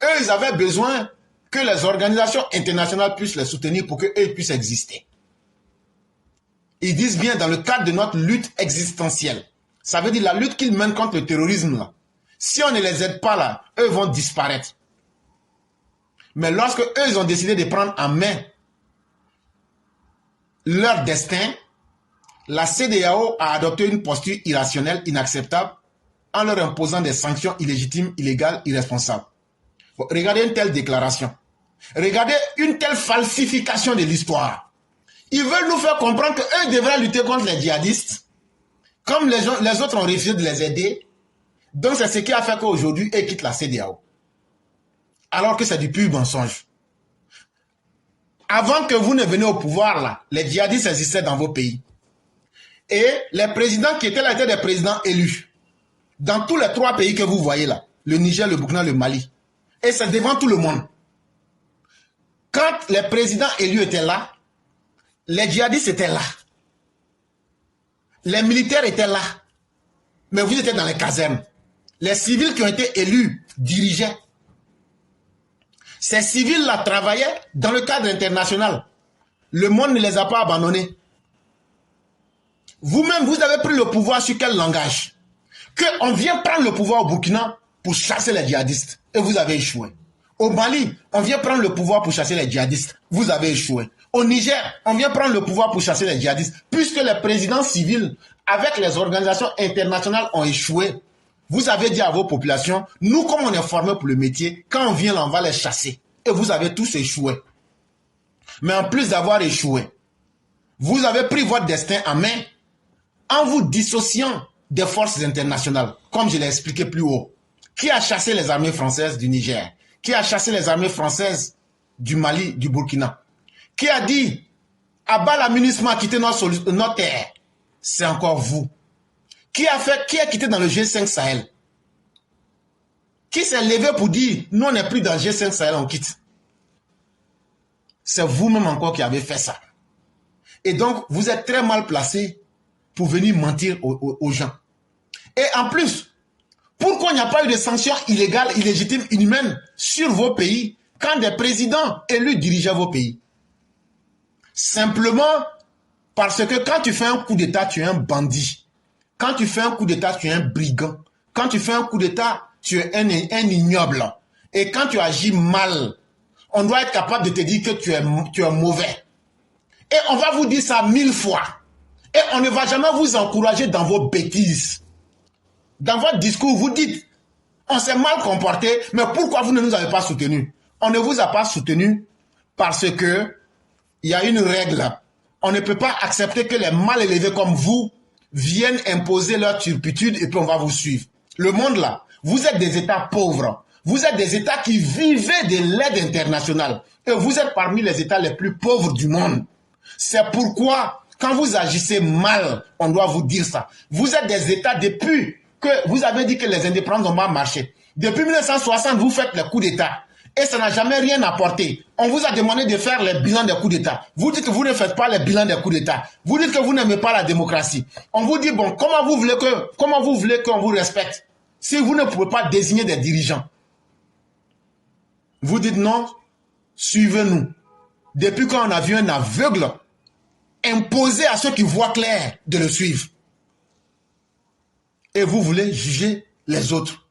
eux, ils avaient besoin que les organisations internationales puissent les soutenir pour qu'eux puissent exister. Ils disent bien dans le cadre de notre lutte existentielle. Ça veut dire la lutte qu'ils mènent contre le terrorisme là. Si on ne les aide pas là, eux vont disparaître. Mais lorsque eux, ils ont décidé de prendre en main leur destin, la CEDEAO a adopté une posture irrationnelle, inacceptable, en leur imposant des sanctions illégitimes, illégales, irresponsables. Bon, regardez une telle déclaration. Regardez une telle falsification de l'histoire. Ils veulent nous faire comprendre qu'eux devraient lutter contre les djihadistes, comme les autres ont refusé de les aider. Donc c'est ce qui a fait qu'aujourd'hui, ils quittent la CEDEAO. Alors que c'est du pur mensonge. Avant que vous ne veniez au pouvoir, là, les djihadistes existaient dans vos pays. Et les présidents qui étaient là étaient des présidents élus. Dans tous les trois pays que vous voyez là, le Niger, le Burkina, le Mali. Et c'est devant tout le monde. Quand les présidents élus étaient là, les djihadistes étaient là. Les militaires étaient là. Mais vous étiez dans les casernes. Les civils qui ont été élus dirigeaient. Ces civils-là travaillaient dans le cadre international. Le monde ne les a pas abandonnés. Vous-même, vous avez pris le pouvoir sur quel langage? Qu'on vient prendre le pouvoir au Burkina pour chasser les djihadistes. Et vous avez échoué. Au Mali, on vient prendre le pouvoir pour chasser les djihadistes. Vous avez échoué. Au Niger, on vient prendre le pouvoir pour chasser les djihadistes. Puisque les présidents civils, avec les organisations internationales, ont échoué, vous avez dit à vos populations, nous, comme on est formés pour le métier, quand on vient là, on va les chasser. Et vous avez tous échoué. Mais en plus d'avoir échoué, Vous avez pris votre destin en main en vous dissociant des forces internationales, comme je l'ai expliqué plus haut. Qui a chassé les armées françaises du Niger? Qui a chassé les armées françaises du Mali, du Burkina? Qui a dit « Abat la MINUSMA, quittez notre terre » C'est encore vous. Qui a quitté dans le G5 Sahel? Qui s'est levé pour dire « Nous, on n'est plus dans le G5 Sahel, on quitte » C'est vous-même encore qui avez fait ça. Et donc, vous êtes très mal placé pour venir mentir aux gens. Et en plus, pourquoi il n'y a pas eu de sanctions illégales, illégitimes, inhumaines sur vos pays quand des présidents élus dirigeaient vos pays? Simplement parce que quand tu fais un coup d'État, tu es un bandit. Quand tu fais un coup d'État, tu es un brigand. Quand tu fais un coup d'État, tu es un ignoble. Et quand tu agis mal, on doit être capable de te dire que tu es mauvais. Et on va vous dire ça 1000 fois. Et on ne va jamais vous encourager dans vos bêtises. Dans votre discours, vous dites, on s'est mal comporté, mais pourquoi vous ne nous avez pas soutenus? On ne vous a pas soutenus parce que il y a une règle. On ne peut pas accepter que les mal élevés comme vous viennent imposer leur turpitude et puis on va vous suivre. Le monde là, vous êtes des États pauvres. Vous êtes des États qui vivaient de l'aide internationale. Et vous êtes parmi les États les plus pauvres du monde. C'est pourquoi, quand vous agissez mal, on doit vous dire ça. Vous êtes des États depuis que vous avez dit que les indépendances n'ont pas marché. Depuis 1960, vous faites les coups d'État. Et ça n'a jamais rien apporté. On vous a demandé de faire les bilans des coups d'État. Vous dites que vous ne faites pas les bilans des coups d'État. Vous dites que vous n'aimez pas la démocratie. On vous dit, bon, comment vous voulez qu'on vous respecte si vous ne pouvez pas désigner des dirigeants? Vous dites non, suivez-nous. Depuis quand on a vu un aveugle imposer à ceux qui voient clair de le suivre. Et vous voulez juger les autres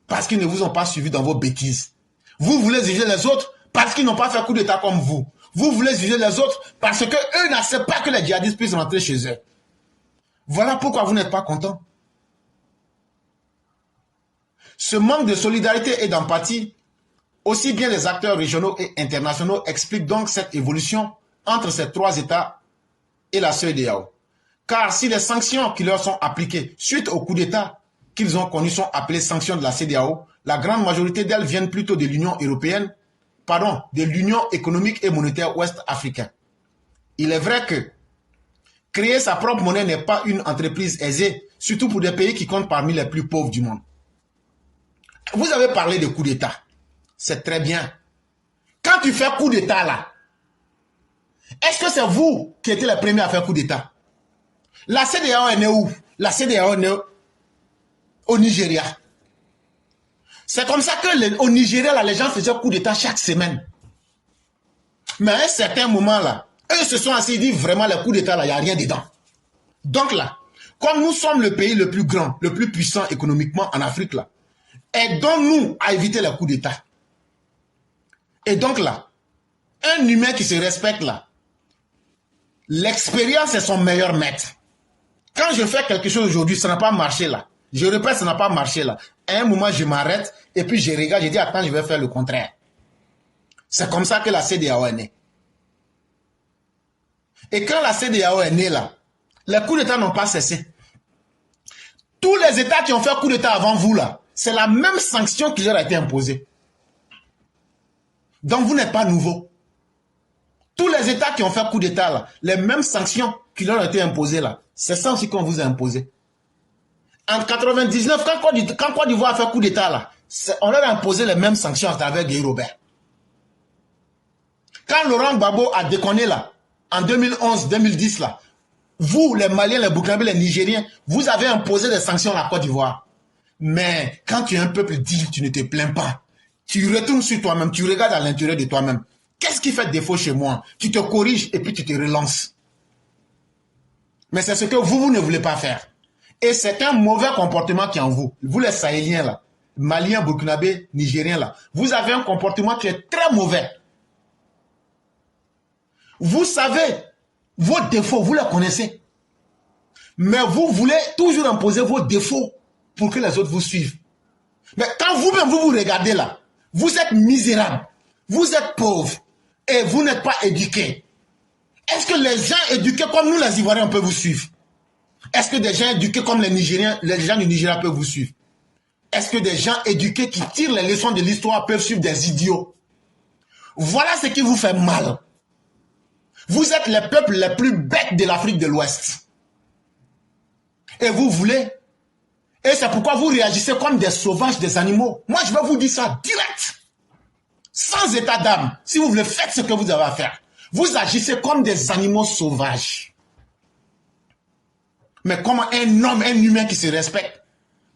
parce qu'ils ne vous ont pas suivi dans vos bêtises. Vous voulez juger les autres parce qu'ils n'ont pas fait coup d'État comme vous. Vous voulez juger les autres parce qu'eux n'acceptent pas que les djihadistes puissent rentrer chez eux. Voilà pourquoi vous n'êtes pas content. Ce manque de solidarité et d'empathie, aussi bien les acteurs régionaux et internationaux, expliquent donc cette évolution entre ces trois États et la CEDEAO. Car si les sanctions qui leur sont appliquées suite au coup d'État qu'ils ont connus sont appelées sanctions de la CEDEAO, la grande majorité d'elles viennent plutôt de l'Union européenne, pardon, de l'Union économique et monétaire ouest-africaine. Il est vrai que créer sa propre monnaie n'est pas une entreprise aisée, surtout pour des pays qui comptent parmi les plus pauvres du monde. Vous avez parlé de coup d'État. C'est très bien. Quand tu fais coup d'État là, est-ce que c'est vous qui étiez les premiers à faire coup d'État? La CEDEAO est née où? La CEDEAO est née au Nigeria. C'est comme ça qu'au Nigeria, là, les gens faisaient coup d'État chaque semaine. Mais à un certain moment, là, eux se sont assis et disent vraiment, les coups d'État, là, il n'y a rien dedans. Donc là, comme nous sommes le pays le plus grand, le plus puissant économiquement en Afrique, là, aidons-nous à éviter les coups d'État. Et donc là, un humain qui se respecte, là, l'expérience est son meilleur maître. Quand je fais quelque chose aujourd'hui, ça n'a pas marché là. Je répète, ça n'a pas marché là. À un moment, je m'arrête et puis je regarde, je dis, attends, je vais faire le contraire. C'est comme ça que la CEDEAO est née. Et quand la CEDEAO est née là, les coups d'État n'ont pas cessé. Tous les États qui ont fait coup d'État avant vous là, c'est la même sanction qui leur a été imposée. Donc vous n'êtes pas nouveau. Tous les États qui ont fait coup d'État là, les mêmes sanctions qui leur ont été imposées là, c'est ça aussi qu'on vous a imposé. En 99, quand Côte d'Ivoire a fait coup d'État là, on leur a imposé les mêmes sanctions à travers Guy Robert. Quand Laurent Gbagbo a déconné là, en 2011-2010 là, vous, les Maliens, les Burkinabés, les Nigériens, vous avez imposé des sanctions à la Côte d'Ivoire. Mais quand tu es un peuple digne, tu ne te plains pas. Tu retournes sur toi-même, tu regardes à l'intérieur de toi-même. Qu'est-ce qui fait défaut chez moi? Tu te corriges et puis tu te relances. Mais c'est ce que vous ne voulez pas faire. Et c'est un mauvais comportement qui est en vous. Vous les Sahéliens là, Maliens, Burkinabés, Nigériens là, vous avez un comportement qui est très mauvais. Vous savez, vos défauts, vous les connaissez. Mais vous voulez toujours imposer vos défauts pour que les autres vous suivent. Mais quand vous-même vous regardez là, vous êtes misérable, vous êtes pauvre et vous n'êtes pas éduqué. Est-ce que les gens éduqués comme nous, les Ivoiriens, peuvent vous suivre? Est-ce que des gens éduqués comme les Nigériens, les gens du Nigeria peuvent vous suivre? Est-ce que des gens éduqués qui tirent les leçons de l'histoire peuvent suivre des idiots? Voilà ce qui vous fait mal. Vous êtes les peuples les plus bêtes de l'Afrique de l'Ouest. Et vous voulez. Et c'est pourquoi vous réagissez comme des sauvages, des animaux. Moi, je vais vous dire ça direct. Sans état d'âme. Si vous voulez, faites ce que vous avez à faire. Vous agissez comme des animaux sauvages. Mais comment un homme, un humain qui se respecte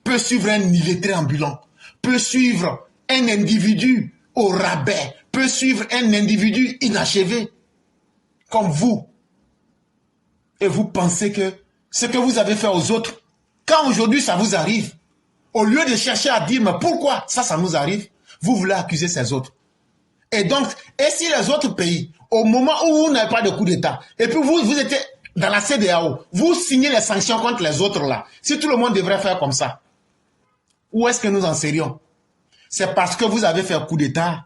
peut suivre un illettré ambulant, peut suivre un individu au rabais, peut suivre un individu inachevé comme vous. Et vous pensez que ce que vous avez fait aux autres, quand aujourd'hui ça vous arrive, au lieu de chercher à dire mais pourquoi ça nous arrive, vous voulez accuser ces autres. Et donc, et si les autres pays, au moment où vous n'avez pas de coup d'État, et puis vous étiez dans la CEDEAO, vous signez les sanctions contre les autres là, si tout le monde devrait faire comme ça, où est-ce que nous en serions? C'est parce que vous avez fait un coup d'État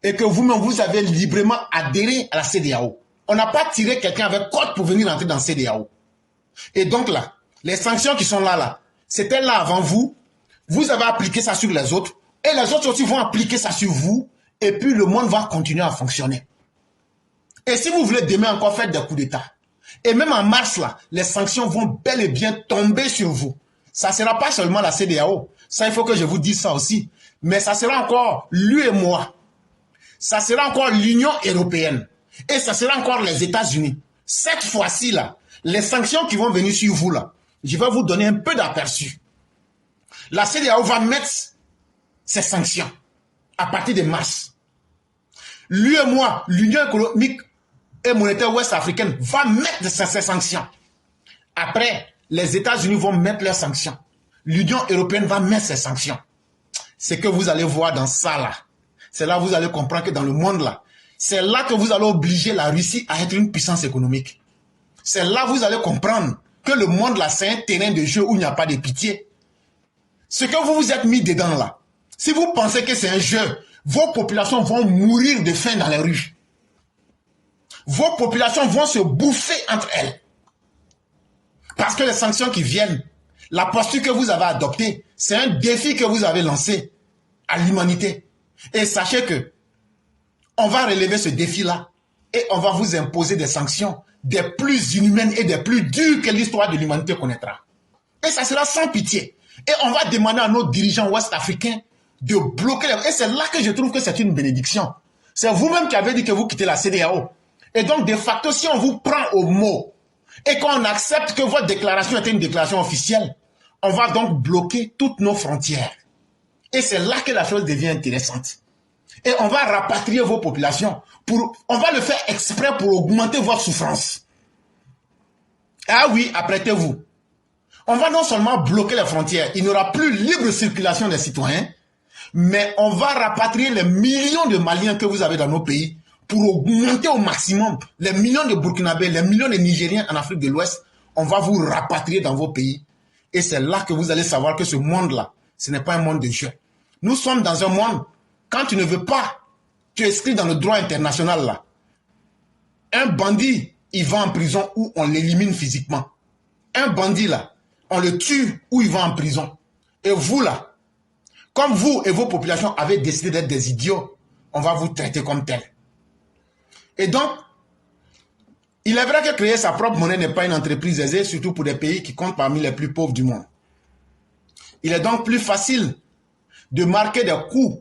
et que vous-même vous avez librement adhéré à la CEDEAO. On n'a pas tiré quelqu'un avec code pour venir entrer dans la CEDEAO. Et donc là, les sanctions qui sont là, c'était là avant vous, vous avez appliqué ça sur les autres, et les autres aussi vont appliquer ça sur vous, et puis le monde va continuer à fonctionner. Et si vous voulez demain encore faire des coups d'État, et même en mars là, les sanctions vont bel et bien tomber sur vous. Ça ne sera pas seulement la CEDEAO, ça il faut que je vous dise ça aussi, mais ça sera encore l'UEMOA, ça sera encore l'Union européenne, et ça sera encore les États-Unis. Cette fois-ci là, les sanctions qui vont venir sur vous là, je vais vous donner un peu d'aperçu. La CEDEAO va mettre ses sanctions à partir de mars. L'UEMOA, l'Union économique et monétaire ouest-africaine, va mettre ses sanctions. Après, les États-Unis vont mettre leurs sanctions. L'Union européenne va mettre ses sanctions. Ce que vous allez voir dans ça là, c'est là que vous allez comprendre que dans le monde là, c'est là que vous allez obliger la Russie à être une puissance économique. C'est là que vous allez comprendre que le monde là, c'est un terrain de jeu où il n'y a pas de pitié. Ce que vous vous êtes mis dedans là, si vous pensez que c'est un jeu, vos populations vont mourir de faim dans les rues. Vos populations vont se bouffer entre elles. Parce que les sanctions qui viennent, la posture que vous avez adoptée, c'est un défi que vous avez lancé à l'humanité. Et sachez que on va relever ce défi-là et on va vous imposer des sanctions des plus inhumaines et des plus dures que l'histoire de l'humanité connaîtra. Et ça sera sans pitié. Et on va demander à nos dirigeants ouest-africains de bloquer les... Et c'est là que je trouve que c'est une bénédiction. C'est vous-même qui avez dit que vous quittez la CEDEAO. Et donc, de facto, si on vous prend au mot et qu'on accepte que votre déclaration était une déclaration officielle, on va donc bloquer toutes nos frontières. Et c'est là que la chose devient intéressante. Et on va rapatrier vos populations. On va le faire exprès pour augmenter votre souffrance. Ah oui, apprêtez-vous. On va non seulement bloquer les frontières, il n'y aura plus libre circulation des citoyens, mais on va rapatrier les millions de Maliens que vous avez dans nos pays pour augmenter au maximum les millions de Burkinabés, les millions de Nigériens en Afrique de l'Ouest. On va vous rapatrier dans vos pays. Et c'est là que vous allez savoir que ce monde-là, ce n'est pas un monde de jeu. Nous sommes dans un monde, quand tu ne veux pas, tu inscris dans le droit international là. Un bandit, il va en prison ou on l'élimine physiquement. Un bandit là, on le tue ou il va en prison. Et vous là, comme vous et vos populations avez décidé d'être des idiots, on va vous traiter comme tel. Et donc, il est vrai que créer sa propre monnaie n'est pas une entreprise aisée, surtout pour des pays qui comptent parmi les plus pauvres du monde. Il est donc plus facile de marquer des coups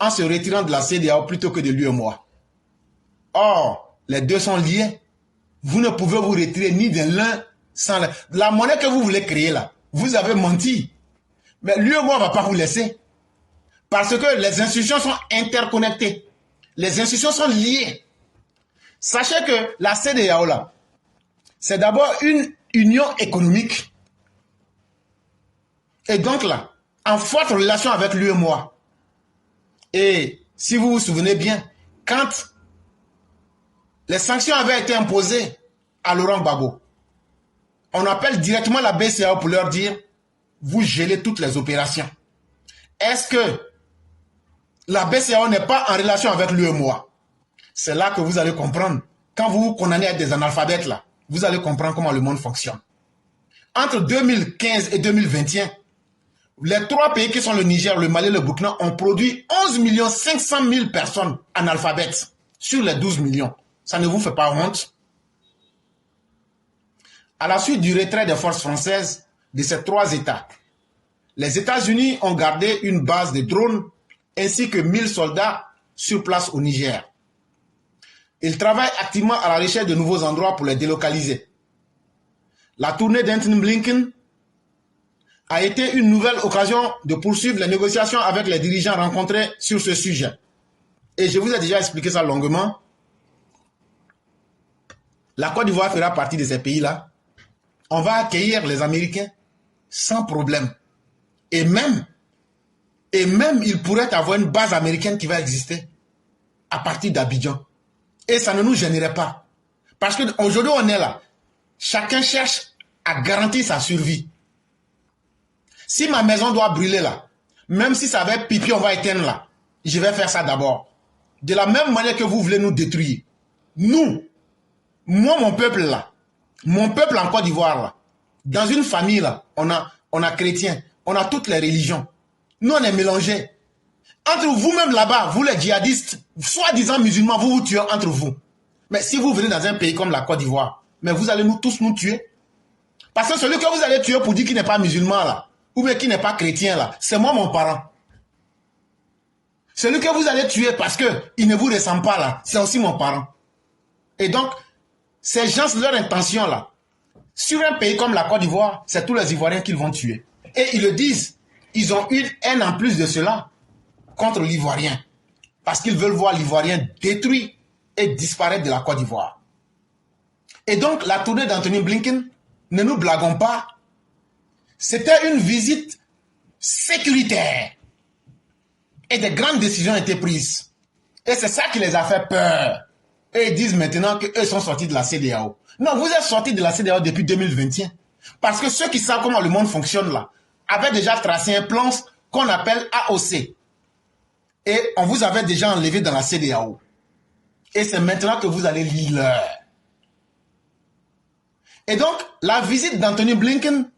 en se retirant de la CEDEAO plutôt que de l'UEMOA. Or, les deux sont liés. Vous ne pouvez vous retirer ni de l'un sans l'autre. La monnaie que vous voulez créer là, vous avez menti. Mais l'UEMOA ne va pas vous laisser. Parce que les institutions sont interconnectées. Les institutions sont liées. Sachez que la CEDEAO là, c'est d'abord une union économique. Et donc là, en forte relation avec l'UEMOA. Et si vous vous souvenez bien, quand les sanctions avaient été imposées à Laurent Gbagbo, on appelle directement la BCEAO pour leur dire, vous gelez toutes les opérations. Est-ce que la BCEAO n'est pas en relation avec l'UEMOA? C'est là que vous allez comprendre quand vous vous condamnez à être des analphabètes, là, vous allez comprendre comment le monde fonctionne. Entre 2015 et 2021, les 3 pays qui sont le Niger, le Mali et le Burkina ont produit 11 500 000 personnes analphabètes sur les 12 millions. Ça ne vous fait pas honte? À la suite du retrait des forces françaises de ces 3 États, les États-Unis ont gardé une base de drones ainsi que 1000 soldats sur place au Niger. Ils travaillent activement à la recherche de nouveaux endroits pour les délocaliser. La tournée d'Anthony Blinken a été une nouvelle occasion de poursuivre les négociations avec les dirigeants rencontrés sur ce sujet. Et je vous ai déjà expliqué ça longuement. La Côte d'Ivoire fera partie de ces pays-là. On va accueillir les Américains sans problème. Et même, il pourrait avoir une base américaine qui va exister à partir d'Abidjan. Et ça ne nous gênerait pas. Parce qu'aujourd'hui, on est là. Chacun cherche à garantir sa survie. Si ma maison doit brûler là, même si ça va être pipi, on va éteindre là, je vais faire ça d'abord. De la même manière que vous voulez nous détruire. Nous, moi, mon peuple là, mon peuple en Côte d'Ivoire là, dans une famille là, on a chrétiens, on a toutes les religions. Nous, on est mélangés. Entre vous-même là-bas, vous les djihadistes, soi-disant musulmans, vous vous tuez entre vous. Mais si vous venez dans un pays comme la Côte d'Ivoire, mais vous allez tous nous tuer. Parce que celui que vous allez tuer pour dire qu'il n'est pas musulman là, ou bien qu'il n'est pas chrétien là, c'est moi mon parent. Celui que vous allez tuer parce qu'il ne vous ressemble pas là, c'est aussi mon parent. Et donc, ces gens, leur intention là, sur un pays comme la Côte d'Ivoire, c'est tous les Ivoiriens qu'ils vont tuer. Et ils le disent, ils ont une haine en plus de cela contre l'Ivoirien. Parce qu'ils veulent voir l'Ivoirien détruit et disparaître de la Côte d'Ivoire. Et donc, la tournée d'Anthony Blinken, ne nous blaguons pas, c'était une visite sécuritaire. Et des grandes décisions ont été prises. Et c'est ça qui les a fait peur. Et ils disent maintenant qu'eux sont sortis de la CEDEAO. Non, vous êtes sortis de la CEDEAO depuis 2021. Parce que ceux qui savent comment le monde fonctionne là, avaient déjà tracé un plan qu'on appelle AOC. Et on vous avait déjà enlevé dans la CEDEAO. Et c'est maintenant que vous allez lire l'heure. Et donc, la visite d'Anthony Blinken,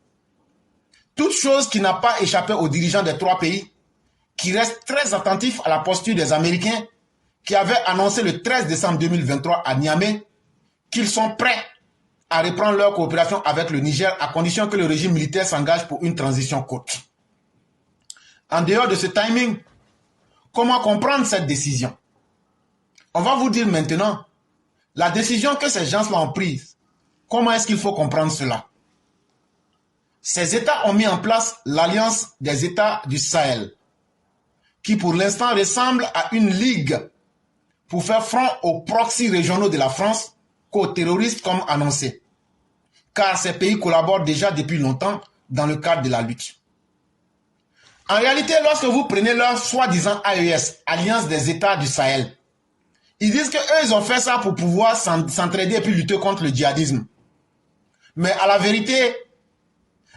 toute chose qui n'a pas échappé aux dirigeants des 3 pays, qui restent très attentifs à la posture des Américains, qui avaient annoncé le 13 décembre 2023 à Niamey qu'ils sont prêts à reprendre leur coopération avec le Niger à condition que le régime militaire s'engage pour une transition courte. En dehors de ce timing, comment comprendre cette décision? On va vous dire maintenant la décision que ces gens-là ont prise. Comment est-ce qu'il faut comprendre cela? Ces États ont mis en place l'Alliance des États du Sahel, qui pour l'instant ressemble à une ligue pour faire front aux proxys régionaux de la France qu'aux terroristes comme annoncé. Car ces pays collaborent déjà depuis longtemps dans le cadre de la lutte. En réalité, lorsque vous prenez leur soi-disant AES, Alliance des États du Sahel, ils disent qu'eux, ils ont fait ça pour pouvoir s'entraider et puis lutter contre le djihadisme. Mais à la vérité,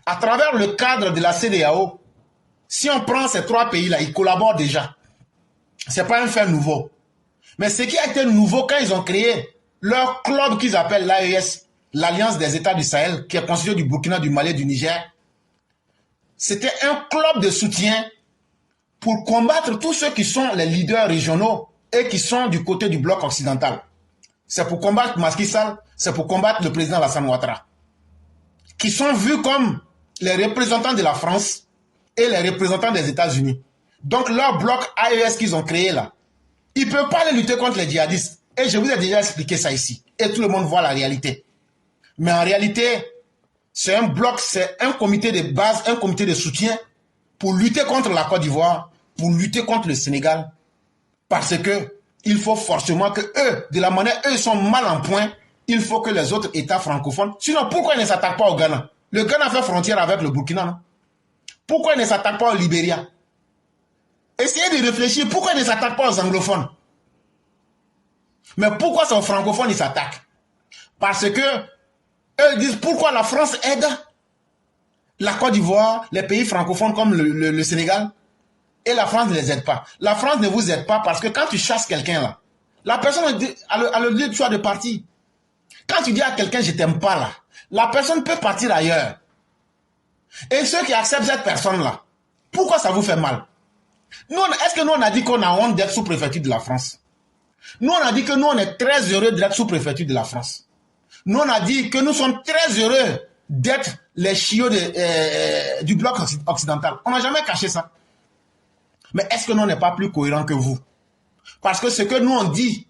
à travers le cadre de la CEDEAO, si on prend ces 3 pays-là, ils collaborent déjà. Ce n'est pas un fait nouveau. Mais ce qui a été nouveau quand ils ont créé leur club qu'ils appellent l'AES, l'Alliance des États du Sahel, qui est constitué du Burkina, du Mali et du Niger, c'était un club de soutien pour combattre tous ceux qui sont les leaders régionaux et qui sont du côté du bloc occidental. C'est pour combattre Macky Sall, c'est pour combattre le président Alassane Ouattara, qui sont vus comme les représentants de la France et les représentants des États-Unis. Donc leur bloc AES qu'ils ont créé là, ils ne peuvent pas aller lutter contre les djihadistes. Et je vous ai déjà expliqué ça ici. Et tout le monde voit la réalité. Mais en réalité, c'est un bloc, c'est un comité de base, un comité de soutien pour lutter contre la Côte d'Ivoire, pour lutter contre le Sénégal. Parce que il faut forcément que eux, de la manière eux sont mal en point, il faut que les autres États francophones... Sinon, pourquoi ils ne s'attaquent pas au Ghana? Le Ghana fait frontière avec le Burkina, non? Pourquoi ils ne s'attaquent pas au Libéria? Essayez de réfléchir, pourquoi ils ne s'attaquent pas aux anglophones? Mais pourquoi c'est aux francophones ils s'attaquent? Parce que eux disent pourquoi la France aide la Côte d'Ivoire, les pays francophones comme le Sénégal, et la France ne les aide pas. La France ne vous aide pas parce que quand tu chasses quelqu'un là, La personne a le libre choix de partir. Quand tu dis à quelqu'un je t'aime pas là, la personne peut partir ailleurs. Et ceux qui acceptent cette personne-là, pourquoi ça vous fait mal? Est-ce que nous on a dit qu'on a honte d'être sous-préfecture de la France? Nous on a dit que nous on est très heureux d'être sous-préfecture de la France. Nous on a dit que nous sommes très heureux d'être les chiots du bloc occidental. On n'a jamais caché ça. Mais est-ce que nous on n'est pas plus cohérent que vous? Parce que ce que nous on dit,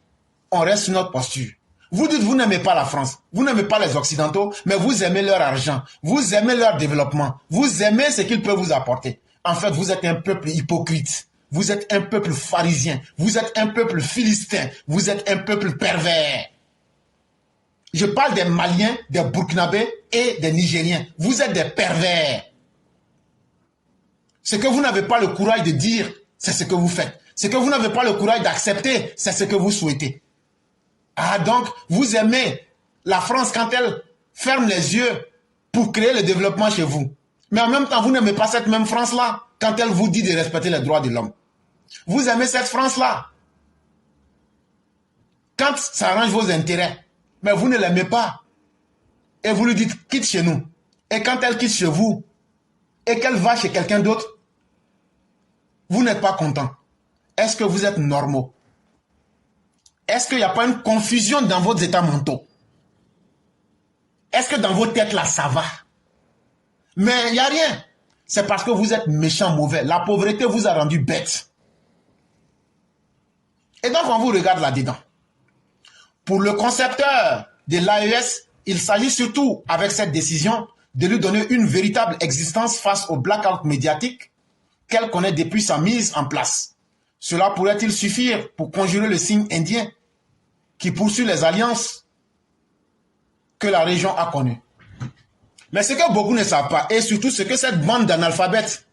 on reste sur notre posture. Vous dites vous n'aimez pas la France, vous n'aimez pas les Occidentaux, mais vous aimez leur argent, vous aimez leur développement, vous aimez ce qu'ils peuvent vous apporter. En fait, vous êtes un peuple hypocrite, vous êtes un peuple pharisien, vous êtes un peuple philistin, vous êtes un peuple pervers. Je parle des Maliens, des Burkinabés et des Nigériens. Vous êtes des pervers. Ce que vous n'avez pas le courage de dire, c'est ce que vous faites. Ce que vous n'avez pas le courage d'accepter, c'est ce que vous souhaitez. Ah donc, vous aimez la France quand elle ferme les yeux pour créer le développement chez vous. Mais en même temps, vous n'aimez pas cette même France-là quand elle vous dit de respecter les droits de l'homme. Vous aimez cette France-là quand ça arrange vos intérêts. Mais vous ne l'aimez pas. Et vous lui dites, quitte chez nous. Et quand elle quitte chez vous, et qu'elle va chez quelqu'un d'autre, vous n'êtes pas content. Est-ce que vous êtes normaux? Est-ce qu'il n'y a pas une confusion dans vos états mentaux? Est-ce que dans vos têtes là, ça va? Mais il n'y a rien. C'est parce que vous êtes méchant, mauvais. La pauvreté vous a rendu bête. Et donc, on vous regarde là-dedans. Pour le concepteur de l'AES, il s'agit surtout, avec cette décision, de lui donner une véritable existence face au blackout médiatique qu'elle connaît depuis sa mise en place. Cela pourrait-il suffire pour conjurer le signe indien qui poursuit les alliances que la région a connues? Mais ce que beaucoup ne savent pas, et surtout ce que cette bande d'analphabètes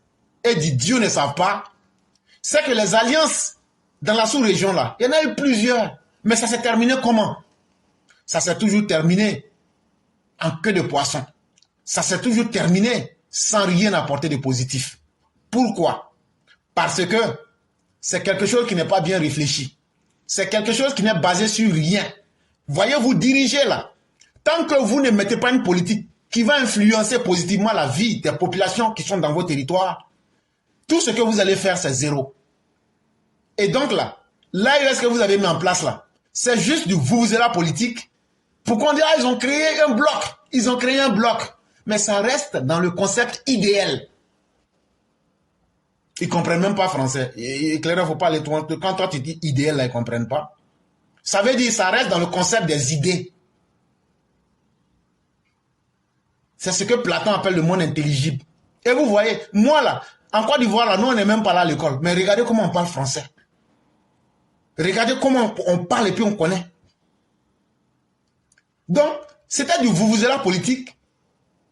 et d'idiots ne savent pas, c'est que les alliances dans la sous-région là, il y en a eu plusieurs. Mais ça s'est terminé comment? Ça s'est toujours terminé en queue de poisson. Ça s'est toujours terminé sans rien apporter de positif. Pourquoi? Parce que c'est quelque chose qui n'est pas bien réfléchi. C'est quelque chose qui n'est basé sur rien. Voyez-vous diriger là. Tant que vous ne mettez pas une politique qui va influencer positivement la vie des populations qui sont dans vos territoires, tout ce que vous allez faire, c'est zéro. Et donc là ce que vous avez mis en place là, c'est juste du vuvuzela politique pour qu'on dise, ah, ils ont créé un bloc. Ils ont créé un bloc. Mais ça reste dans le concept idéal. Ils ne comprennent même pas français. Et clairement, il ne faut pas les tromper. Quand toi tu dis idéal, là, ils ne comprennent pas. Ça veut dire ça reste dans le concept des idées. C'est ce que Platon appelle le monde intelligible. Et vous voyez, moi là, en Côte d'Ivoire, là, nous on n'est même pas là à l'école. Mais regardez comment on parle français. Regardez comment on parle et puis on connaît. Donc, c'était du vuvuzela politique.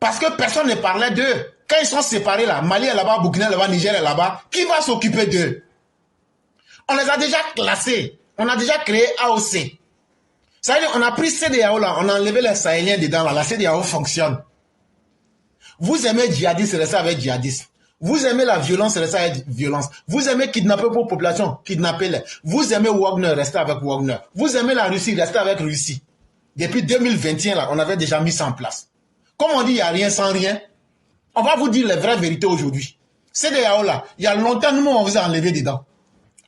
Parce que personne ne parlait d'eux. Quand ils sont séparés là, Mali est là-bas, Burkina est là-bas, Niger est là-bas, qui va s'occuper d'eux? On les a déjà classés. On a déjà créé AOC. Ça veut dire, on a pris CEDEAO là, on a enlevé les Sahéliens dedans là, la CEDEAO fonctionne. Vous aimez djihadistes, restez avec djihadistes. Vous aimez la violence, restez avec violence. Vous aimez kidnapper vos populations, kidnappez-les. Vous aimez Wagner, restez avec Wagner. Vous aimez la Russie, restez avec Russie. Depuis 2021, là, on avait déjà mis ça en place. Comme on dit, il n'y a rien sans rien, on va vous dire les vraies vérités aujourd'hui. CEDEAO là, il y a longtemps, nous, on vous a enlevé dedans.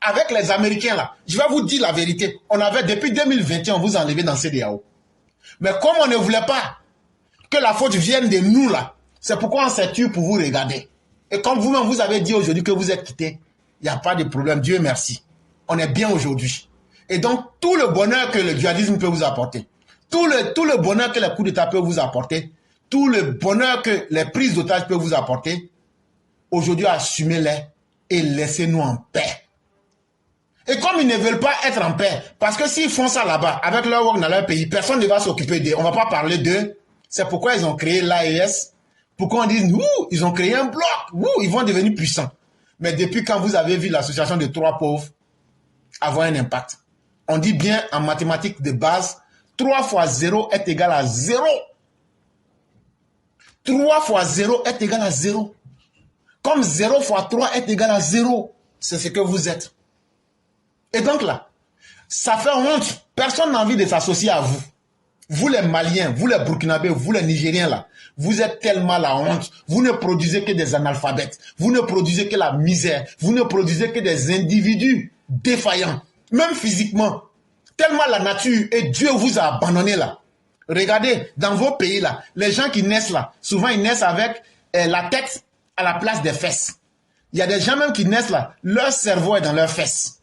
Avec les Américains là, je vais vous dire la vérité. On avait, depuis 2021, on vous a enlevé dans CEDEAO. Mais comme on ne voulait pas que la faute vienne de nous là, c'est pourquoi on s'est tué pour vous regarder. Et comme vous-même, vous avez dit aujourd'hui que vous êtes quittés, il n'y a pas de problème, Dieu merci. On est bien aujourd'hui. Et donc, tout le bonheur que le djihadisme peut vous apporter, tout le bonheur que les coups d'État peuvent vous apporter, tout le bonheur que les prises d'otages peuvent vous apporter, aujourd'hui, assumez-les et laissez-nous en paix. Et comme ils ne veulent pas être en paix, parce que s'ils font ça là-bas, avec leur work dans leur pays, personne ne va s'occuper d'eux, on ne va pas parler d'eux. C'est pourquoi ils ont créé l'AES. Pourquoi on dit, ils ont créé un bloc, ils vont devenir puissants. Mais depuis quand vous avez vu l'association de trois pauvres avoir un impact? On dit bien en mathématiques de base, 3 fois 0 est égal à 0. 3 fois 0 est égal à 0. Comme 0 fois 3 est égal à 0. C'est ce que vous êtes. Et donc là, Ça fait honte. Personne n'a envie de s'associer à vous. Vous les Maliens, vous les Burkinabés, vous les Nigériens là, vous êtes tellement la honte. Vous ne produisez que des analphabètes. Vous ne produisez que la misère. Vous ne produisez que des individus défaillants. Même physiquement. Tellement la nature et Dieu vous a abandonné là. Regardez, dans vos pays là, les gens qui naissent là, souvent ils naissent avec la tête à la place des fesses. Il y a des gens même qui naissent là, leur cerveau est dans leurs fesses.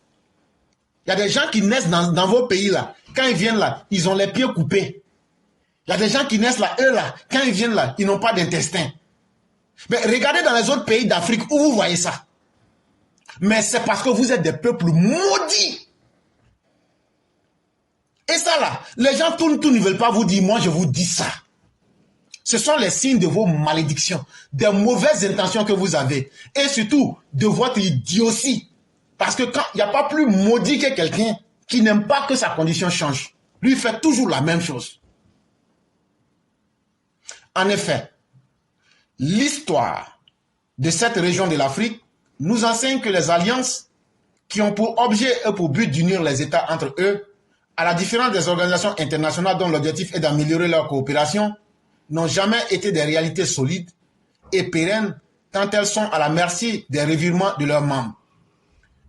Il y a des gens qui naissent dans vos pays là, quand ils viennent là, ils ont les pieds coupés. Il y a des gens qui naissent là, eux là, quand ils viennent là, ils n'ont pas d'intestin. Mais regardez dans les autres pays d'Afrique où vous voyez ça. Mais c'est parce que vous êtes des peuples maudits. Et ça là, les gens tout ne veulent pas vous dire, moi je vous dis ça. Ce sont les signes de vos malédictions, des mauvaises intentions que vous avez. Et surtout, de votre idiotie. Parce que quand il n'y a pas plus maudit que quelqu'un qui n'aime pas que sa condition change. Lui fait toujours la même chose. En effet, l'histoire de cette région de l'Afrique nous enseigne que les alliances qui ont pour objet et pour but d'unir les États entre eux, à la différence des organisations internationales dont l'objectif est d'améliorer leur coopération, n'ont jamais été des réalités solides et pérennes quand elles sont à la merci des revirements de leurs membres.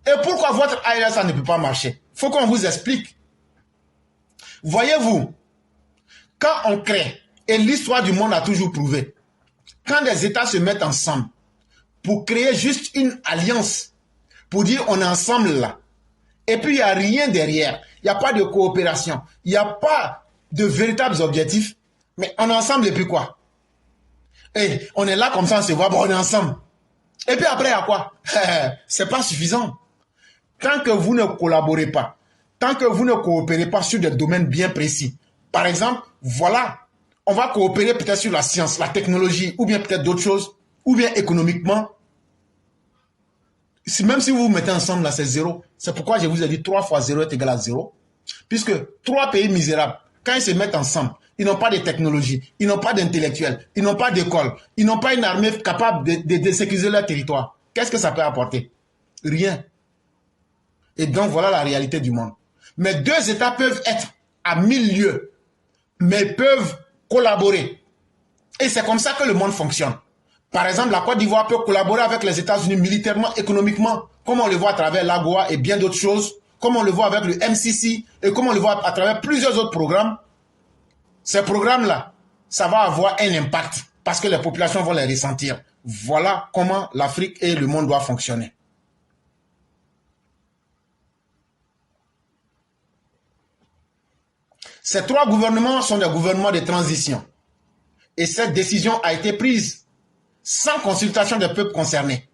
Et pourquoi votre ARSA ne peut pas marcher? Il faut qu'on vous explique. Voyez-vous, quand on crée, et l'histoire du monde a toujours prouvé, quand des États se mettent ensemble pour créer juste une alliance, pour dire on est ensemble là, et puis il n'y a rien derrière, il n'y a pas de coopération, il n'y a pas de véritables objectifs, mais on est ensemble et puis quoi? Et on est là comme ça, on se voit, bon, on est ensemble. Et puis après, il y a quoi? C'est pas suffisant. Tant que vous ne collaborez pas, tant que vous ne coopérez pas sur des domaines bien précis, par exemple, voilà, on va coopérer peut-être sur la science, la technologie, ou bien peut-être d'autres choses, ou bien économiquement. Même si vous vous mettez ensemble, là, c'est zéro. C'est pourquoi je vous ai dit 3 fois 0 est égal à 0. Puisque 3 pays misérables, quand ils se mettent ensemble, ils n'ont pas de technologie, ils n'ont pas d'intellectuels, ils n'ont pas d'école, ils n'ont pas une armée capable de sécuriser leur territoire. Qu'est-ce que ça peut apporter? Rien. Et donc, voilà la réalité du monde. Mais deux États peuvent être à 1000 lieues, mais peuvent collaborer. Et c'est comme ça que le monde fonctionne. Par exemple, la Côte d'Ivoire peut collaborer avec les États-Unis militairement, économiquement, comme on le voit à travers l'AGOA et bien d'autres choses, comme on le voit avec le MCC et comme on le voit à travers plusieurs autres programmes. Ces programmes-là, ça va avoir un impact parce que les populations vont les ressentir. Voilà comment l'Afrique et le monde doivent fonctionner. Ces 3 gouvernements sont des gouvernements de transition. Et cette décision a été prise sans consultation des peuples concernés.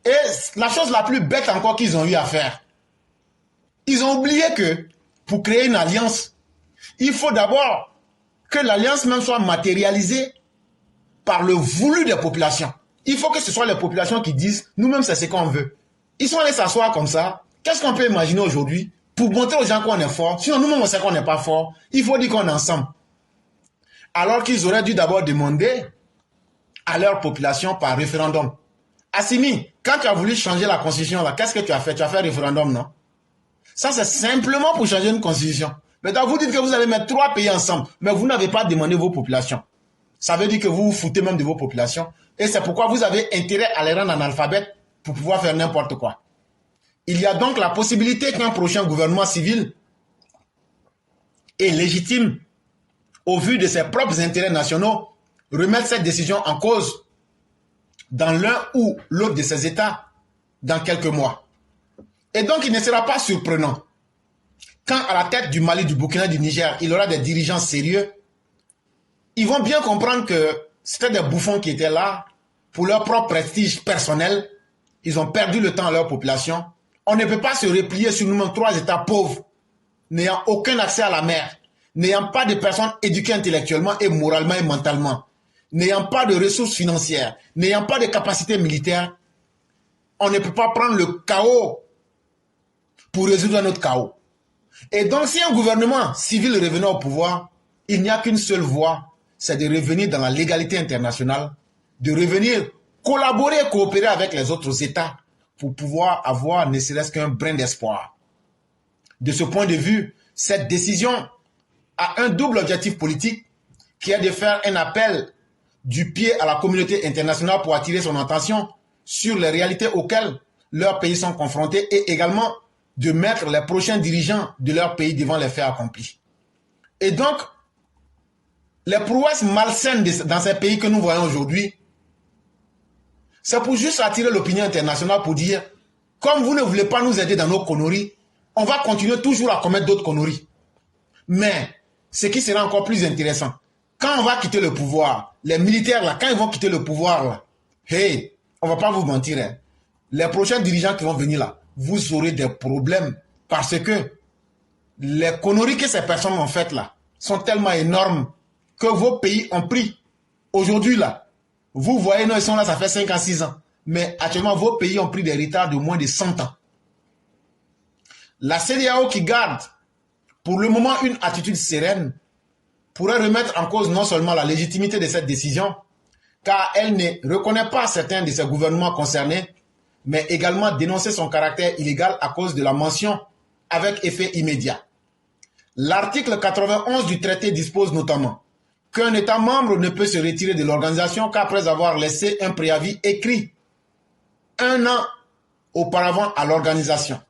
Et la chose la plus bête encore qu'ils ont eu à faire, ils ont oublié que pour créer une alliance, il faut d'abord que l'alliance même soit matérialisée par le voulu des populations. Il faut que ce soit les populations qui disent, nous-mêmes c'est ce qu'on veut. Ils sont allés s'asseoir comme ça. Qu'est-ce qu'on peut imaginer aujourd'hui pour montrer aux gens qu'on est fort? Sinon nous-mêmes on sait qu'on n'est pas fort. Il faut dire qu'on est ensemble. Alors qu'ils auraient dû d'abord demander à leur population par référendum. Assimi, quand tu as voulu changer la constitution, là, qu'est-ce que tu as fait? Tu as fait référendum, non? Ça, c'est simplement pour changer une constitution. Maintenant, vous dites que vous allez mettre 3 pays ensemble, mais vous n'avez pas demandé vos populations. Ça veut dire que vous vous foutez même de vos populations. Et c'est pourquoi vous avez intérêt à les rendre analphabètes pour pouvoir faire n'importe quoi. Il y a donc la possibilité qu'un prochain gouvernement civil est légitime au vu de ses propres intérêts nationaux, remettre cette décision en cause dans l'un ou l'autre de ces États dans quelques mois. Et donc, il ne sera pas surprenant quand à la tête du Mali, du Burkina, du Niger, il y aura des dirigeants sérieux. Ils vont bien comprendre que c'était des bouffons qui étaient là pour leur propre prestige personnel. Ils ont perdu le temps à leur population. On ne peut pas se replier sur nous-mêmes 3 États pauvres, n'ayant aucun accès à la mer, n'ayant pas de personnes éduquées intellectuellement et moralement et mentalement, n'ayant pas de ressources financières, n'ayant pas de capacités militaires. On ne peut pas prendre le chaos pour résoudre notre chaos. Et donc, si un gouvernement civil revenait au pouvoir, il n'y a qu'une seule voie, c'est de revenir dans la légalité internationale, de revenir collaborer et coopérer avec les autres États pour pouvoir avoir ne serait-ce qu'un brin d'espoir. De ce point de vue, cette décision a un double objectif politique qui est de faire un appel du pied à la communauté internationale pour attirer son attention sur les réalités auxquelles leurs pays sont confrontés et également de mettre les prochains dirigeants de leur pays devant les faits accomplis. Et donc, les prouesses malsaines dans ces pays que nous voyons aujourd'hui, c'est pour juste attirer l'opinion internationale pour dire, comme vous ne voulez pas nous aider dans nos conneries, on va continuer toujours à commettre d'autres conneries. Mais, ce qui sera encore plus intéressant, quand on va quitter le pouvoir, les militaires là, quand ils vont quitter le pouvoir là, hey, on va pas vous mentir, hein, les prochains dirigeants qui vont venir là, vous aurez des problèmes parce que les conneries que ces personnes ont faites là sont tellement énormes que vos pays ont pris. Aujourd'hui là, vous voyez, nous ils sont là, ça fait 5 à 6 ans. Mais actuellement, vos pays ont pris des retards de moins de 100 ans. La CEDEAO qui garde pour le moment une attitude sereine pourrait remettre en cause non seulement la légitimité de cette décision, car elle ne reconnaît pas certains de ses gouvernements concernés, mais également dénoncer son caractère illégal à cause de la mention avec effet immédiat. L'article 91 du traité dispose notamment qu'un État membre ne peut se retirer de l'organisation qu'après avoir laissé un préavis écrit 1 an auparavant à l'organisation.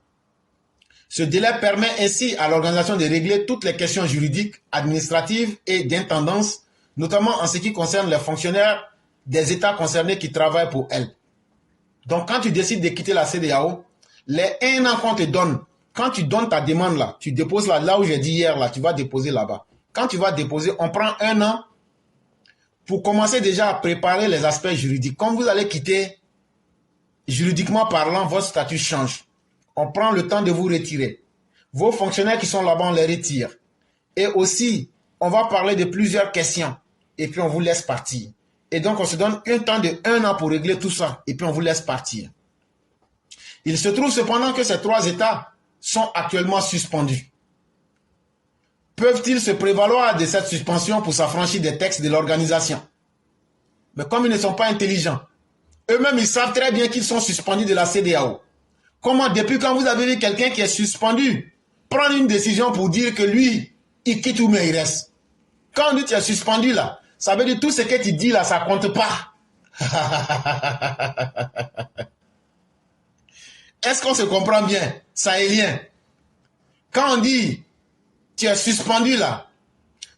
Ce délai permet ainsi à l'organisation de régler toutes les questions juridiques, administratives et d'intendance, notamment en ce qui concerne les fonctionnaires des États concernés qui travaillent pour elle. Donc quand tu décides de quitter la CEDEAO, les 1 an qu'on te donne, quand tu donnes ta demande là, tu déposes là où j'ai dit hier, là, tu vas déposer là-bas. Quand tu vas déposer, on prend 1 an pour commencer déjà à préparer les aspects juridiques. Comme vous allez quitter, juridiquement parlant, votre statut change. On prend le temps de vous retirer. Vos fonctionnaires qui sont là-bas, on les retire. Et aussi, on va parler de plusieurs questions. Et puis on vous laisse partir. Et donc on se donne un temps de 1 an pour régler tout ça. Et puis on vous laisse partir. Il se trouve cependant que ces 3 États sont actuellement suspendus. Peuvent-ils se prévaloir de cette suspension pour s'affranchir des textes de l'organisation? Mais comme ils ne sont pas intelligents, eux-mêmes ils savent très bien qu'ils sont suspendus de la CEDEAO. Comment, depuis quand vous avez vu quelqu'un qui est suspendu, prendre une décision pour dire que lui, il quitte ou mais il reste? Quand on dit tu es suspendu là, ça veut dire tout ce que tu dis là, ça compte pas. Est-ce qu'on se comprend bien, sahélien? Quand on dit tu es suspendu là,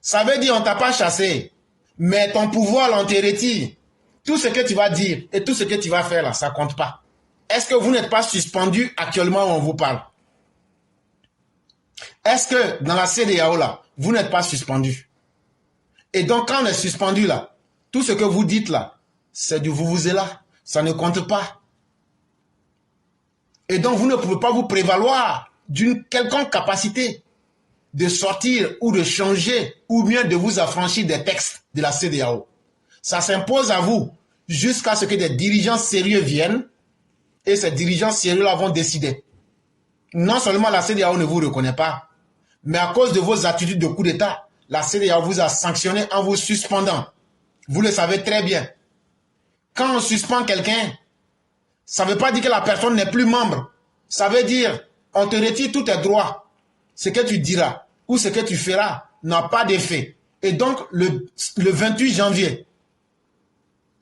ça veut dire on t'a pas chassé, mais ton pouvoir là, on te retire. Tout ce que tu vas dire et tout ce que tu vas faire là, ça compte pas. Est-ce que vous n'êtes pas suspendu actuellement où on vous parle? Est-ce que dans la CEDEAO là, vous n'êtes pas suspendu? Et donc quand on est suspendu là, tout ce que vous dites là, c'est du vous-vous-là. Ça ne compte pas. Et donc vous ne pouvez pas vous prévaloir d'une quelconque capacité de sortir ou de changer ou bien de vous affranchir des textes de la CEDEAO. Ça s'impose à vous jusqu'à ce que des dirigeants sérieux viennent et ces dirigeants sérieux-là vont décider. Non seulement la CEDEAO ne vous reconnaît pas, mais à cause de vos attitudes de coup d'État, la CEDEAO vous a sanctionné en vous suspendant. Vous le savez très bien. Quand on suspend quelqu'un, ça ne veut pas dire que la personne n'est plus membre. Ça veut dire on te retire tous tes droits. Ce que tu diras ou ce que tu feras n'a pas d'effet. Et donc, le 28 janvier,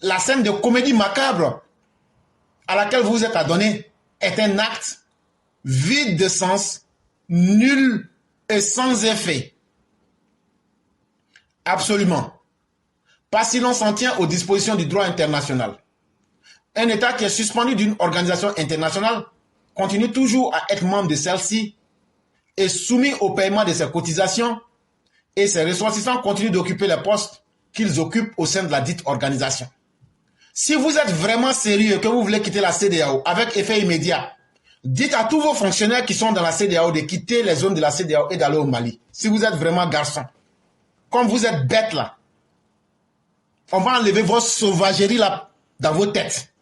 la scène de comédie macabre à laquelle vous êtes adonné est un acte vide de sens, nul et sans effet. Absolument. Pas si l'on s'en tient aux dispositions du droit international. Un État qui est suspendu d'une organisation internationale continue toujours à être membre de celle-ci et soumis au paiement de ses cotisations et ses ressortissants continuent d'occuper les postes qu'ils occupent au sein de la dite organisation. Si vous êtes vraiment sérieux que vous voulez quitter la CEDEAO avec effet immédiat, dites à tous vos fonctionnaires qui sont dans la CEDEAO de quitter les zones de la CEDEAO et d'aller au Mali. Si vous êtes vraiment garçon. Comme vous êtes bête là, on va enlever vos sauvageries là dans vos têtes.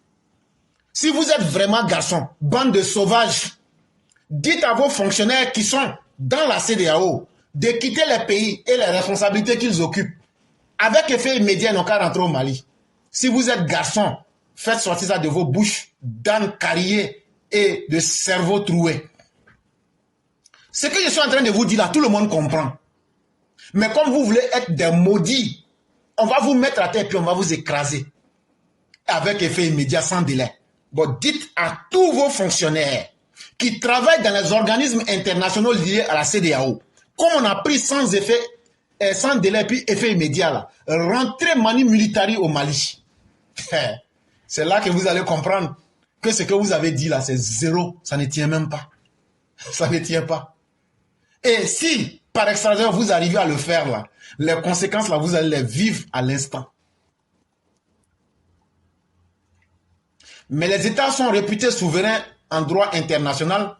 Si vous êtes vraiment garçon, bande de sauvages, dites à vos fonctionnaires qui sont dans la CEDEAO de quitter les pays et les responsabilités qu'ils occupent. Avec effet immédiat, ils n'ont qu'à rentrer au Mali. Si vous êtes garçon, faites sortir ça de vos bouches d'âne carriés et de cerveau troué. Ce que je suis en train de vous dire là, tout le monde comprend. Mais comme vous voulez être des maudits, on va vous mettre à terre puis on va vous écraser. Avec effet immédiat, sans délai. Bon, dites à tous vos fonctionnaires qui travaillent dans les organismes internationaux liés à la CEDEAO, comme on a pris sans délai puis effet immédiat là, rentrez manu militari au Mali. C'est là que vous allez comprendre que ce que vous avez dit là, c'est zéro. Ça ne tient même pas. Ça ne tient pas. Et si, par extraordinaire, vous arrivez à le faire là, les conséquences là, vous allez les vivre à l'instant. Mais les États sont réputés souverains en droit international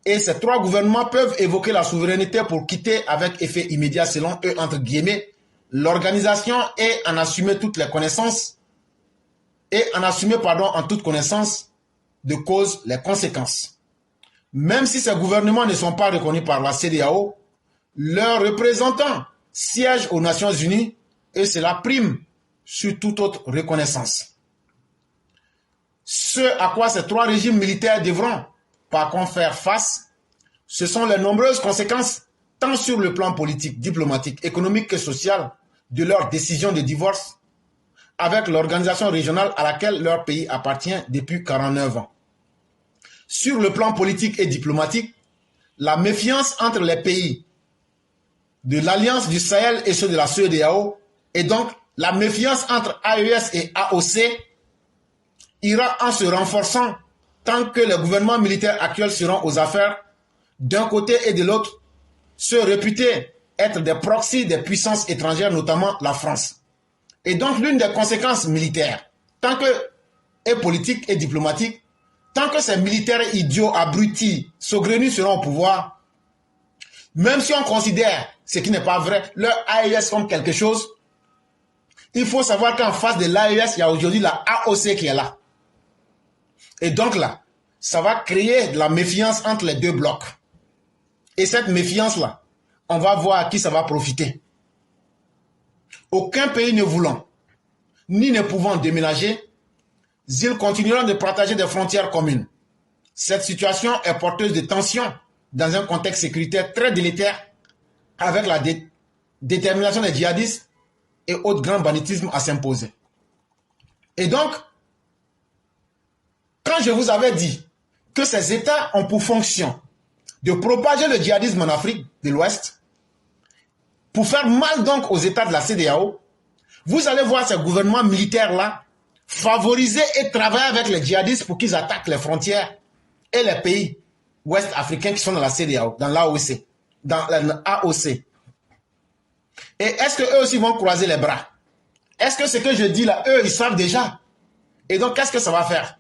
et ces trois gouvernements peuvent évoquer la souveraineté pour quitter avec effet immédiat, selon eux, entre guillemets, l'organisation et en assumer toutes les connaissances en toute connaissance de cause les conséquences. Même si ces gouvernements ne sont pas reconnus par la CEDEAO, leurs représentants siègent aux Nations Unies et cela prime sur toute autre reconnaissance. Ce à quoi ces trois régimes militaires devront par contre faire face, ce sont les nombreuses conséquences tant sur le plan politique, diplomatique, économique que social de leur décision de divorce avec l'organisation régionale à laquelle leur pays appartient depuis 49 ans. Sur le plan politique et diplomatique, la méfiance entre les pays de l'Alliance du Sahel et ceux de la CEDEAO, et donc la méfiance entre AES et AOC, ira en se renforçant tant que les gouvernements militaires actuels seront aux affaires, d'un côté et de l'autre, ceux réputés être des proxys des puissances étrangères, notamment la France. Et donc l'une des conséquences militaires, et politiques et diplomatiques, tant que ces militaires idiots, abrutis, saugrenus seront au pouvoir, même si on considère ce qui n'est pas vrai, leur AES comme quelque chose, il faut savoir qu'en face de l'AES, il y a aujourd'hui la AOC qui est là. Et donc là, ça va créer de la méfiance entre les deux blocs. Et cette méfiance-là, on va voir à qui ça va profiter. Aucun pays ne voulant, ni ne pouvant déménager, ils continueront de partager des frontières communes. Cette situation est porteuse de tensions dans un contexte sécuritaire très délétère avec la détermination des djihadistes et autres grands banditismes à s'imposer. Et donc, quand je vous avais dit que ces États ont pour fonction de propager le djihadisme en Afrique de l'Ouest, pour faire mal donc aux États de la CEDEAO, vous allez voir ces gouvernements militaires-là favoriser et travailler avec les djihadistes pour qu'ils attaquent les frontières et les pays ouest-africains qui sont dans la CEDEAO, dans l'AOC, dans l'AOC. Et est-ce qu'eux aussi vont croiser les bras? Est-ce que ce que je dis là, eux, ils savent déjà? Et donc, qu'est-ce que ça va faire?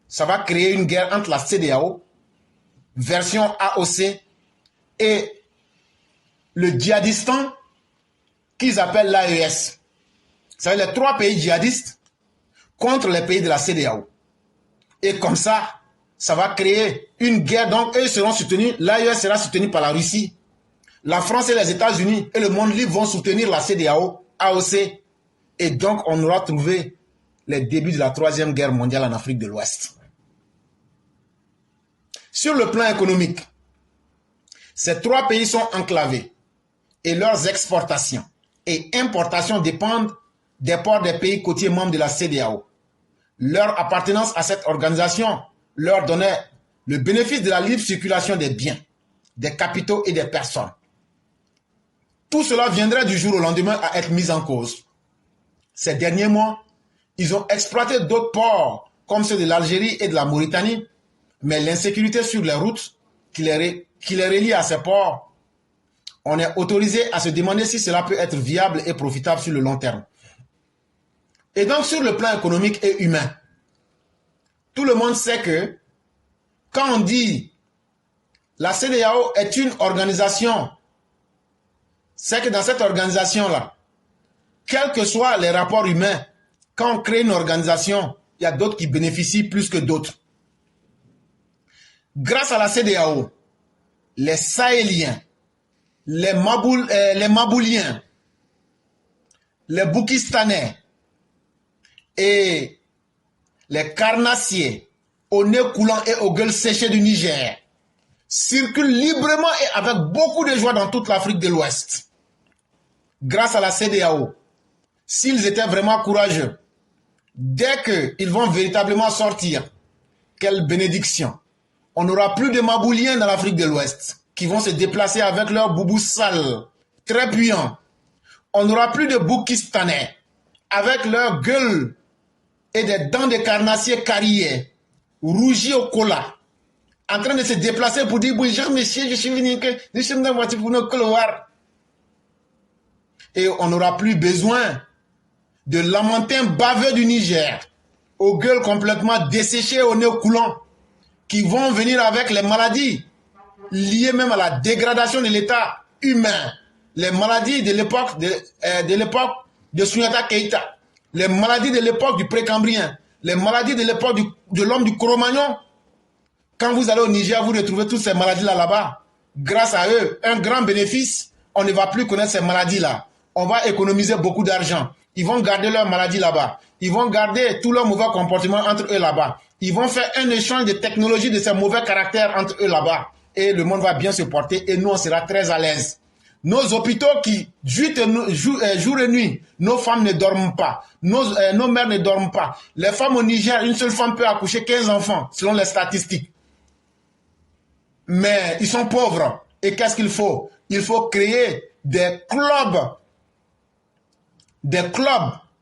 Ça va créer une guerre entre la CEDEAO, version AOC, et le djihadistan qu'ils appellent l'AES. Ça veut dire les trois pays djihadistes contre les pays de la CEDEAO. Et comme ça, ça va créer une guerre. Donc, eux seront soutenus. L'AES sera soutenu par la Russie. La France et les États-Unis et le monde libre vont soutenir la CEDEAO, AOC. Et donc, on aura trouvé les débuts de la Troisième Guerre mondiale en Afrique de l'Ouest. Sur le plan économique, ces trois pays sont enclavés et leurs exportations et importations dépendent des ports des pays côtiers membres de la CEDEAO. Leur appartenance à cette organisation leur donnait le bénéfice de la libre circulation des biens, des capitaux et des personnes. Tout cela viendrait du jour au lendemain à être mis en cause. Ces derniers mois, ils ont exploité d'autres ports comme ceux de l'Algérie et de la Mauritanie, mais l'insécurité sur les routes qui les relient à ces ports, on est autorisé à se demander si cela peut être viable et profitable sur le long terme. Et donc sur le plan économique et humain, tout le monde sait que quand on dit la CEDEAO est une organisation, c'est que dans cette organisation-là, quels que soient les rapports humains, quand on crée une organisation, il y a d'autres qui bénéficient plus que d'autres. Grâce à la CEDEAO, les Sahéliens, les Mabouliens, les Boukistanais et les Carnassiers, au nez coulant et aux gueules séchées du Niger, circulent librement et avec beaucoup de joie dans toute l'Afrique de l'Ouest. Grâce à la CEDEAO, s'ils étaient vraiment courageux, dès qu'ils vont véritablement sortir, quelle bénédiction! On n'aura plus de Mabouliens dans l'Afrique de l'Ouest qui vont se déplacer avec leurs boubous sales, très puants. On n'aura plus de Boukistanais avec leurs gueules et des dents de carnassier carrières, rougies au cola, en train de se déplacer pour dire bonjour monsieur, je suis venu que nous sommes dans la voiture pour nos couloirs. Et on n'aura plus besoin de lamentins baveux du Niger, aux gueules complètement desséchées, au nez coulant, qui vont venir avec les maladies liées même à la dégradation de l'état humain, les maladies de l'époque de Souniata Keïta, les maladies de l'époque du Précambrien, les maladies de l'époque de l'homme du Cro-Magnon. Quand vous allez au Niger, vous retrouvez toutes ces maladies-là là-bas. Grâce à eux, un grand bénéfice, on ne va plus connaître ces maladies-là. On va économiser beaucoup d'argent. Ils vont garder leurs maladies là-bas. Ils vont garder tout leur mauvais comportement entre eux là-bas. Ils vont faire un échange de technologies de ces mauvais caractères entre eux là-bas. Et le monde va bien se porter et nous, on sera très à l'aise. Nos hôpitaux qui, jour et nuit, nos femmes ne dorment pas. Nos mères ne dorment pas. Les femmes au Niger, une seule femme peut accoucher 15 enfants, selon les statistiques. Mais ils sont pauvres. Et qu'est-ce qu'il faut? Il faut créer des clubs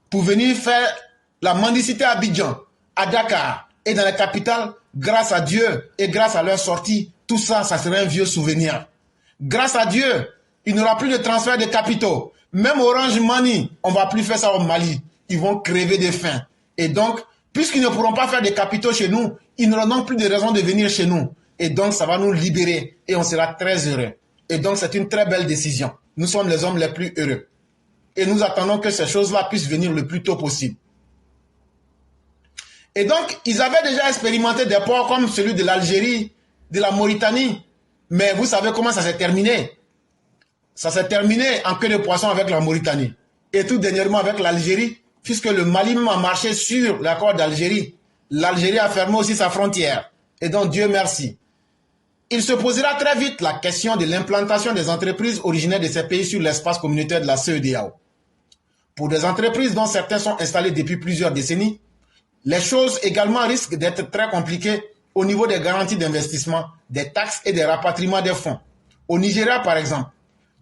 pour venir faire la mendicité à Abidjan, à Dakar et dans les capitales. Grâce à Dieu et grâce à leur sortie, tout ça, ça serait un vieux souvenir. Grâce à Dieu, il n'y aura plus de transfert de capitaux. Même Orange Money, on ne va plus faire ça au Mali. Ils vont crever de faim. Et donc, puisqu'ils ne pourront pas faire des capitaux chez nous, ils n'auront donc plus de raison de venir chez nous. Et donc, ça va nous libérer et on sera très heureux. Et donc, c'est une très belle décision. Nous sommes les hommes les plus heureux. Et nous attendons que ces choses-là puissent venir le plus tôt possible. Et donc, ils avaient déjà expérimenté des ports comme celui de l'Algérie, de la Mauritanie. Mais vous savez comment ça s'est terminé? Ça s'est terminé en queue de poisson avec la Mauritanie. Et tout dernièrement avec l'Algérie, puisque le Mali a marché sur l'accord d'Algérie. L'Algérie a fermé aussi sa frontière. Et donc, Dieu merci. Il se posera très vite la question de l'implantation des entreprises originaires de ces pays sur l'espace communautaire de la CEDEAO. Pour des entreprises dont certains sont installés depuis plusieurs décennies, les choses également risquent d'être très compliquées au niveau des garanties d'investissement, des taxes et des rapatriements des fonds. Au Nigeria, par exemple,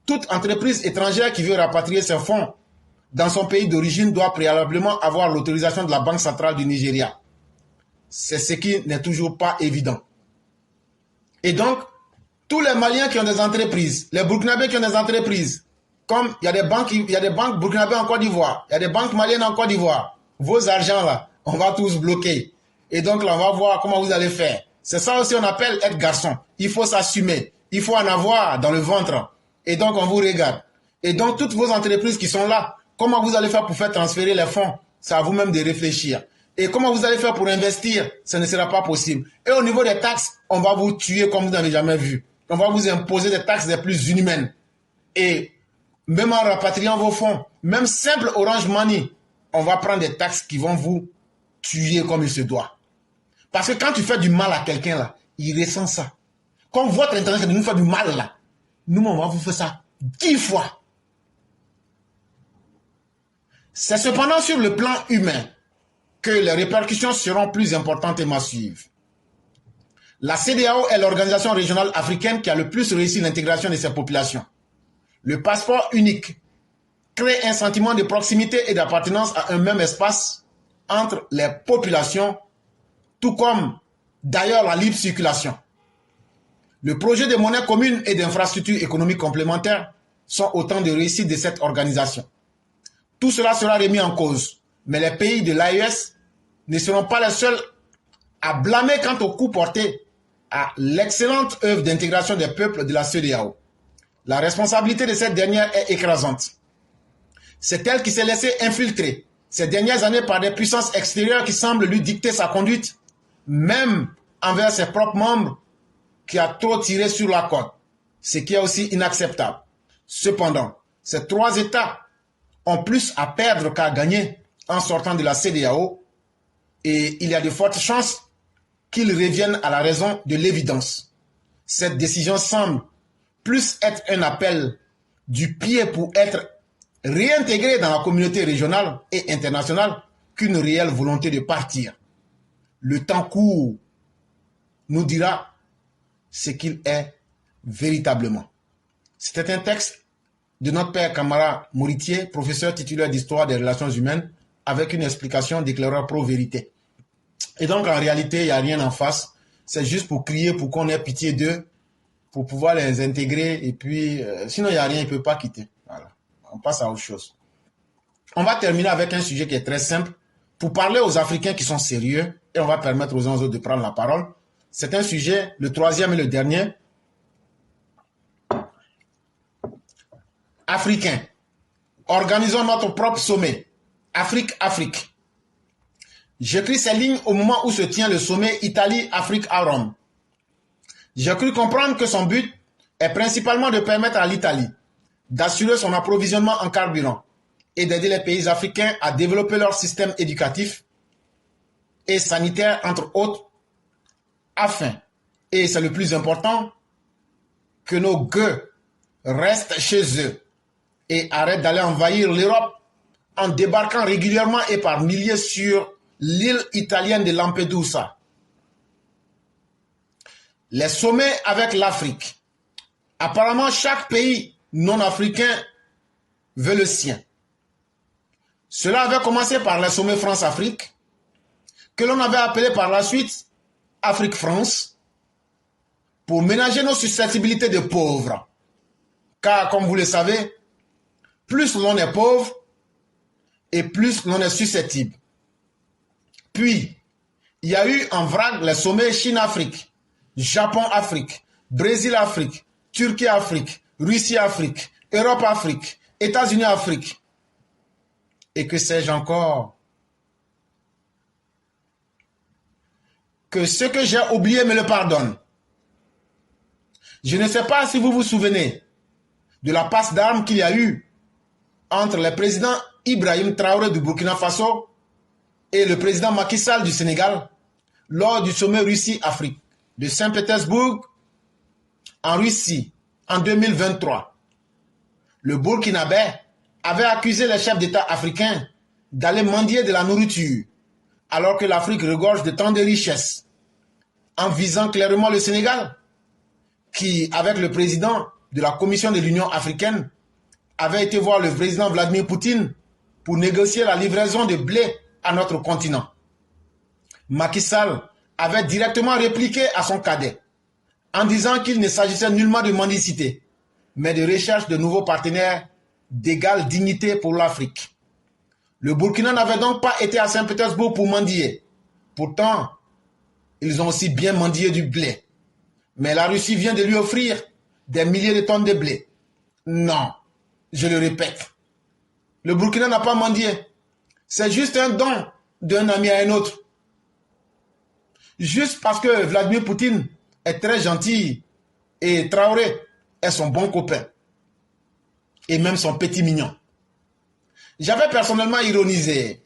toute entreprise étrangère qui veut rapatrier ses fonds dans son pays d'origine doit préalablement avoir l'autorisation de la Banque centrale du Nigeria. C'est ce qui n'est toujours pas évident. Et donc, tous les Maliens qui ont des entreprises, les Burkinabés qui ont des entreprises, comme il y a des banques burkinabées en Côte d'Ivoire, il y a des banques maliennes en Côte d'Ivoire, vos argents là, on va tous bloquer. Et donc là, on va voir comment vous allez faire. C'est ça aussi on appelle être garçon. Il faut s'assumer. Il faut en avoir dans le ventre. Et donc, on vous regarde. Et donc, toutes vos entreprises qui sont là, comment vous allez faire pour faire transférer les fonds? C'est à vous-même de réfléchir. Et comment vous allez faire pour investir? Ce ne sera pas possible. Et au niveau des taxes, on va vous tuer comme vous n'avez jamais vu. On va vous imposer des taxes les plus inhumaines. Et même en rapatriant vos fonds, même simple Orange Money, on va prendre des taxes qui vont vous tuer comme il se doit. Parce que quand tu fais du mal à quelqu'un là, il ressent ça. Comme votre intention de nous faire du mal là, nous on va vous faire ça 10 fois. C'est cependant sur le plan humain que les répercussions seront plus importantes et massives. La CEDEAO est l'organisation régionale africaine qui a le plus réussi l'intégration de ses populations. Le passeport unique crée un sentiment de proximité et d'appartenance à un même espace entre les populations, tout comme d'ailleurs la libre circulation. Le projet de monnaie commune et d'infrastructures économiques complémentaires sont autant de réussites de cette organisation. Tout cela sera remis en cause, mais les pays de l'AES ne seront pas les seuls à blâmer quant au coup porté à l'excellente œuvre d'intégration des peuples de la CEDEAO. La responsabilité de cette dernière est écrasante. C'est elle qui s'est laissée infiltrer ces dernières années par des puissances extérieures qui semblent lui dicter sa conduite, même envers ses propres membres, qui a trop tiré sur la corde, ce qui est aussi inacceptable. Cependant, ces trois États ont plus à perdre qu'à gagner en sortant de la CEDEAO et il y a de fortes chances qu'ils reviennent à la raison de l'évidence. cette décision semble plus être un appel du pied pour être réintégré dans la communauté régionale et internationale qu'une réelle volonté de partir. Le temps court nous dira ce qu'il est véritablement. C'était un texte de notre père Camara Moritier, professeur titulaire d'histoire des relations humaines, avec une explication d'éclaireur pro-vérité. Et donc, en réalité, il n'y a rien en face. C'est juste pour crier, pour qu'on ait pitié d'eux, pour pouvoir les intégrer. Et puis, sinon, il n'y a rien, il ne peut pas quitter. Voilà. On passe à autre chose. On va terminer avec un sujet qui est très simple. Pour parler aux Africains qui sont sérieux, et on va permettre aux uns aux autres de prendre la parole. C'est un sujet, le troisième et le dernier. Africains, organisons notre propre sommet. Afrique. J'écris ces lignes au moment où se tient le sommet Italie-Afrique à Rome. J'ai cru comprendre que son but est principalement de permettre à l'Italie d'assurer son approvisionnement en carburant et d'aider les pays africains à développer leur système éducatif et sanitaire, entre autres, afin, et c'est le plus important, que nos gueux restent chez eux et arrêtent d'aller envahir l'Europe en débarquant régulièrement et par milliers sur l'île italienne de Lampedusa. Les sommets avec l'Afrique. Apparemment, chaque pays non africain veut le sien. Cela avait commencé par les sommets France-Afrique, que l'on avait appelé par la suite Afrique-France, pour ménager nos susceptibilités de pauvres. Car, comme vous le savez, plus l'on est pauvre, et plus l'on est susceptible. Puis, il y a eu en vrac les sommets Chine-Afrique, Japon-Afrique, Brésil-Afrique, Turquie-Afrique, Russie-Afrique, Europe-Afrique, États-Unis-Afrique. Et que sais-je encore? Que ce que j'ai oublié me le pardonne. Je ne sais pas si vous vous souvenez de la passe d'armes qu'il y a eu entre le président Ibrahim Traoré du Burkina Faso et le président Macky Sall du Sénégal lors du sommet Russie-Afrique de Saint-Pétersbourg en Russie en 2023. Le Burkinabé avait accusé les chefs d'État africains d'aller mendier de la nourriture alors que l'Afrique regorge de tant de richesses, en visant clairement le Sénégal qui, avec le président de la Commission de l'Union africaine, avait été voir le président Vladimir Poutine pour négocier la livraison de blé à notre continent. Macky Sall avait directement répliqué à son cadet en disant qu'il ne s'agissait nullement de mendicité, mais de recherche de nouveaux partenaires d'égale dignité pour l'Afrique. Le Burkina n'avait donc pas été à Saint-Pétersbourg pour mendier. Pourtant, ils ont aussi bien mendié du blé. Mais la Russie vient de lui offrir des milliers de tonnes de blé. Non, je le répète, le Burkina n'a pas mendié. C'est juste un don d'un ami à un autre. Juste parce que Vladimir Poutine est très gentil et Traoré est son bon copain. Et même son petit mignon. J'avais personnellement ironisé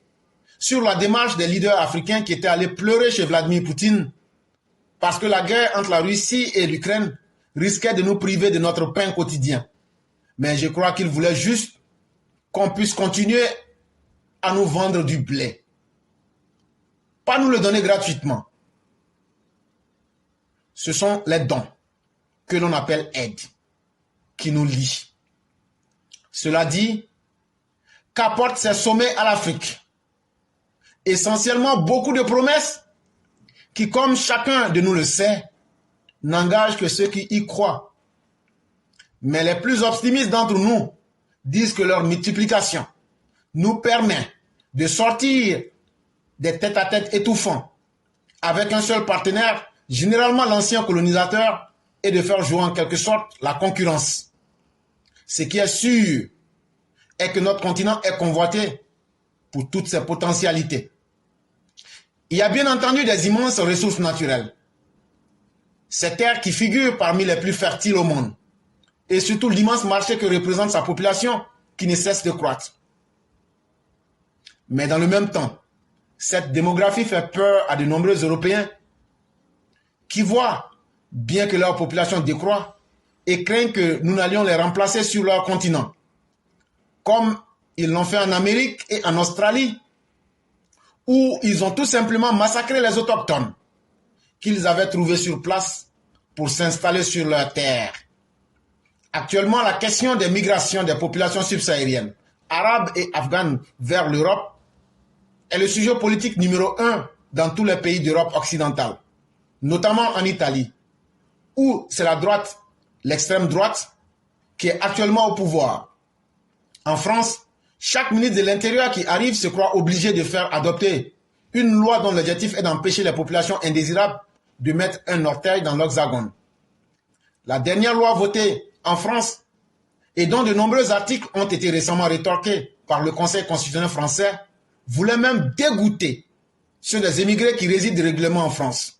sur la démarche des leaders africains qui étaient allés pleurer chez Vladimir Poutine parce que la guerre entre la Russie et l'Ukraine risquait de nous priver de notre pain quotidien. Mais je crois qu'ils voulaient juste qu'on puisse continuer à nous vendre du blé. Pas nous le donner gratuitement. Ce sont les dons que l'on appelle aide qui nous lient. Cela dit, qu'apportent ces sommets à l'Afrique? Essentiellement beaucoup de promesses qui, comme chacun de nous le sait, n'engagent que ceux qui y croient. Mais les plus optimistes d'entre nous disent que leur multiplication nous permet de sortir des tête-à-tête étouffants avec un seul partenaire, généralement l'ancien colonisateur, et de faire jouer en quelque sorte la concurrence. Ce qui est sûr est que notre continent est convoité pour toutes ses potentialités. Il y a bien entendu des immenses ressources naturelles. Ces terres qui figurent parmi les plus fertiles au monde. Et surtout l'immense marché que représente sa population qui ne cesse de croître. Mais dans le même temps, cette démographie fait peur à de nombreux Européens qui voient bien que leur population décroît, et craignent que nous n'allions les remplacer sur leur continent, comme ils l'ont fait en Amérique et en Australie, où ils ont tout simplement massacré les autochtones qu'ils avaient trouvés sur place pour s'installer sur leur terre. Actuellement, la question des migrations des populations subsahariennes, arabes et afghanes vers l'Europe, est le sujet politique numéro 1 dans tous les pays d'Europe occidentale, notamment en Italie, où c'est la droite, l'extrême droite, qui est actuellement au pouvoir. En France, chaque ministre de l'Intérieur qui arrive se croit obligé de faire adopter une loi dont l'objectif est d'empêcher les populations indésirables de mettre un orteil dans l'hexagone. La dernière loi votée en France et dont de nombreux articles ont été récemment rétorqués par le Conseil constitutionnel français voulait même dégoûter ceux des émigrés qui résident régulièrement en France.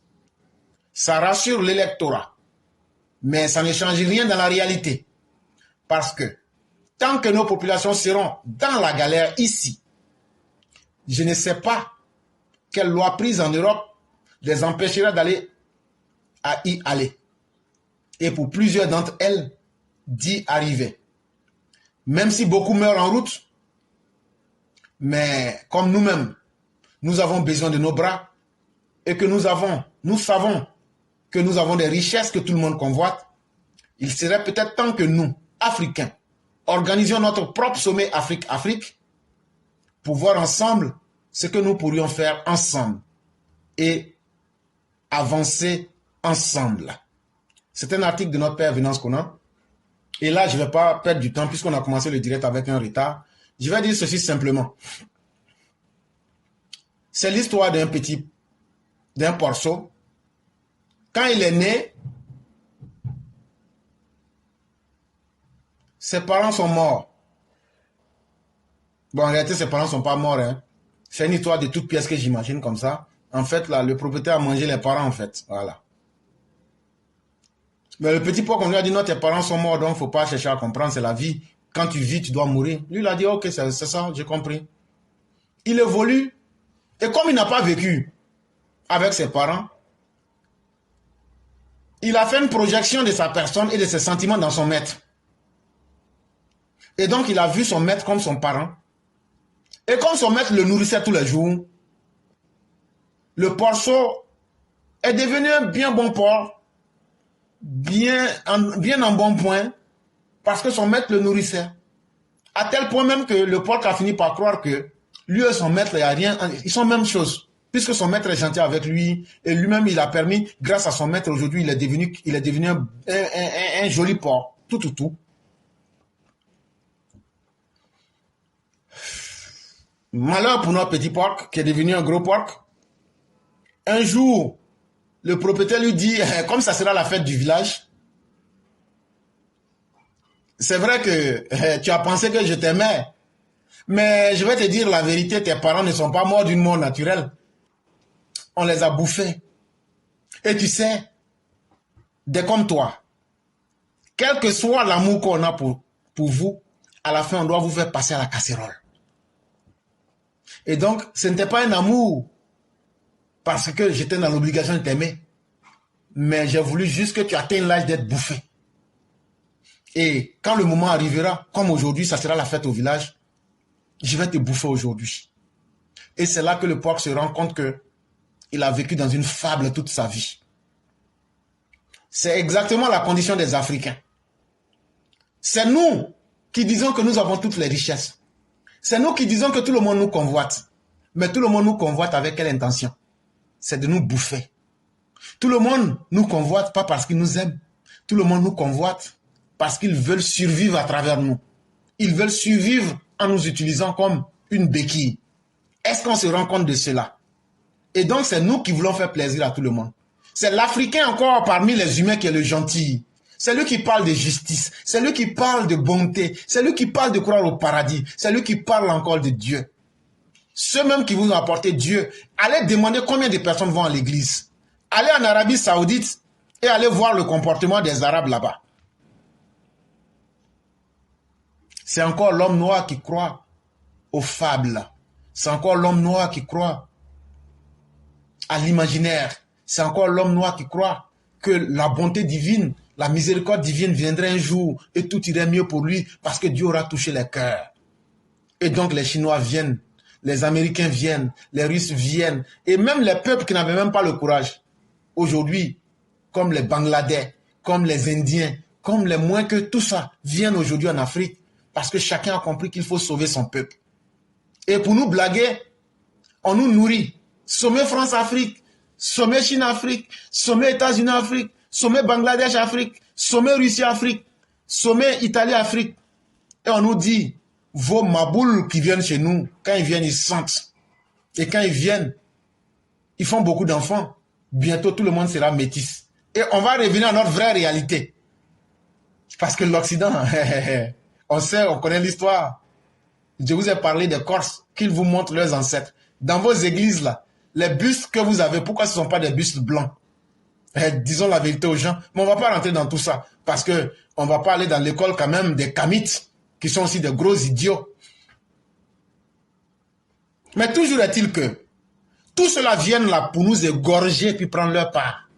Ça rassure l'électorat, mais ça ne change rien dans la réalité. Parce que tant que nos populations seront dans la galère ici, je ne sais pas quelle loi prise en Europe les empêchera d'aller à y aller. Et pour plusieurs d'entre elles, d'y arriver. Même si beaucoup meurent en route, mais comme nous-mêmes, nous avons besoin de nos bras et que nous savons que nous avons des richesses que tout le monde convoite, il serait peut-être temps que nous, Africains, organisions notre propre sommet Afrique-Afrique pour voir ensemble ce que nous pourrions faire ensemble et avancer ensemble. C'est un article de notre père Venance Conan. Et là, je ne vais pas perdre du temps puisqu'on a commencé le direct avec un retard. Je vais dire ceci simplement. C'est l'histoire d'un porceau. Quand il est né, ses parents sont morts. Bon, en réalité, ses parents ne sont pas morts. Hein. C'est une histoire de toute pièce que j'imagine comme ça. En fait, là, le propriétaire a mangé les parents, en fait. Voilà. Mais le petit porc, on lui a dit, non, tes parents sont morts, donc il ne faut pas chercher à comprendre, c'est la vie. Quand tu vis, tu dois mourir. Lui, il a dit, ok, c'est ça, j'ai compris. Il évolue. Et comme il n'a pas vécu avec ses parents, il a fait une projection de sa personne et de ses sentiments dans son maître. Et donc, il a vu son maître comme son parent. Et comme son maître le nourrissait tous les jours, le porceau est devenu un bien bon porc, bien en bon point, parce que son maître le nourrissait. À tel point même que le porc a fini par croire que lui et son maître, il y a rien, ils sont même chose. Puisque son maître est gentil avec lui, et lui-même, il a permis, grâce à son maître, aujourd'hui, il est devenu un joli porc. Tout. Malheur pour notre petit porc, qui est devenu un gros porc. Un jour, le propriétaire lui dit, comme ça sera la fête du village, c'est vrai que tu as pensé que je t'aimais, mais je vais te dire la vérité, tes parents ne sont pas morts d'une mort naturelle. On les a bouffés. Et tu sais, des comme toi, quel que soit l'amour qu'on a pour vous, à la fin, on doit vous faire passer à la casserole. Et donc, ce n'était pas un amour parce que j'étais dans l'obligation de t'aimer, mais j'ai voulu juste que tu atteignes l'âge d'être bouffé. Et quand le moment arrivera, comme aujourd'hui, ça sera la fête au village, je vais te bouffer aujourd'hui. Et c'est là que le porc se rend compte que il a vécu dans une fable toute sa vie. C'est exactement la condition des Africains. C'est nous qui disons que nous avons toutes les richesses. C'est nous qui disons que tout le monde nous convoite. Mais tout le monde nous convoite avec quelle intention? C'est de nous bouffer. Tout le monde nous convoite pas parce qu'il nous aime. Tout le monde nous convoite parce qu'ils veulent survivre à travers nous. Ils veulent survivre en nous utilisant comme une béquille. Est-ce qu'on se rend compte de cela? Et donc, c'est nous qui voulons faire plaisir à tout le monde. C'est l'Africain encore parmi les humains qui est le gentil. C'est lui qui parle de justice. C'est lui qui parle de bonté. C'est lui qui parle de croire au paradis. C'est lui qui parle encore de Dieu. Ceux même qui vous ont apporté Dieu, allez demander combien de personnes vont à l'église. Allez en Arabie Saoudite et allez voir le comportement des Arabes là-bas. C'est encore l'homme noir qui croit aux fables. C'est encore l'homme noir qui croit à l'imaginaire. C'est encore l'homme noir qui croit que la bonté divine, la miséricorde divine viendrait un jour et tout irait mieux pour lui parce que Dieu aura touché les cœurs. Et donc les Chinois viennent, les Américains viennent, les Russes viennent, et même les peuples qui n'avaient même pas le courage. Aujourd'hui, comme les Bangladais, comme les Indiens, comme les moins que tout ça, viennent aujourd'hui en Afrique parce que chacun a compris qu'il faut sauver son peuple. Et pour nous blaguer, on nous nourrit. Sommet France-Afrique, sommet Chine-Afrique, sommet États-Unis-Afrique, sommet Bangladesh-Afrique, sommet Russie-Afrique, sommet Italie-Afrique. Et on nous dit, vos maboules qui viennent chez nous, quand ils viennent, ils sentent. Et quand ils viennent, ils font beaucoup d'enfants. Bientôt, tout le monde sera métis. Et on va revenir à notre vraie réalité. Parce que l'Occident, on sait, on connaît l'histoire. Je vous ai parlé des Corses, qu'ils vous montrent leurs ancêtres. Dans vos églises, là, les bustes que vous avez, pourquoi ce ne sont pas des bustes blancs? Disons la vérité aux gens. Mais on ne va pas rentrer dans tout ça. Parce qu'on ne va pas aller dans l'école quand même des Kamites, qui sont aussi des gros idiots. Mais toujours est-il que tout cela vienne là pour nous égorger puis prendre leur part.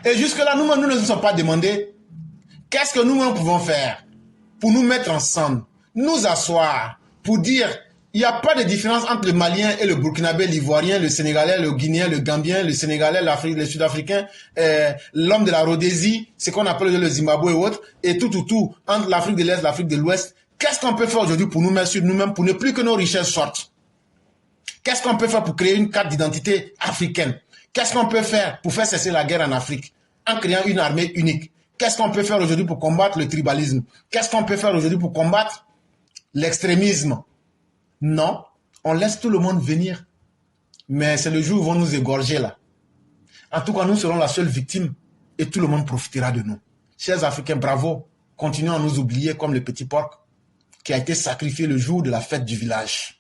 Et jusque-là, nous ne nous sommes pas demandé qu'est-ce que nous pouvons faire pour nous mettre ensemble, nous asseoir, pour dire il n'y a pas de différence entre le Malien et le Burkinabé, l'Ivoirien, le Sénégalais, le Guinéen, le Gambien, le Sénégalais, l'Afrique, le Sud-Africain, l'homme de la Rhodésie, ce qu'on appelle le Zimbabwe et autres, et tout, entre l'Afrique de l'Est, l'Afrique de l'Ouest. Qu'est-ce qu'on peut faire aujourd'hui pour nous mettre sur nous-mêmes, pour ne plus que nos richesses sortent? Qu'est-ce qu'on peut faire pour créer une carte d'identité africaine? Qu'est-ce qu'on peut faire pour faire cesser la guerre en Afrique en créant une armée unique? Qu'est-ce qu'on peut faire aujourd'hui pour combattre le tribalisme? Qu'est-ce qu'on peut faire aujourd'hui pour combattre l'extrémisme? Non, on laisse tout le monde venir. Mais c'est le jour où ils vont nous égorger là. En tout cas, nous serons la seule victime et tout le monde profitera de nous. Chers Africains, bravo. Continuons à nous oublier comme le petit porc qui a été sacrifié le jour de la fête du village.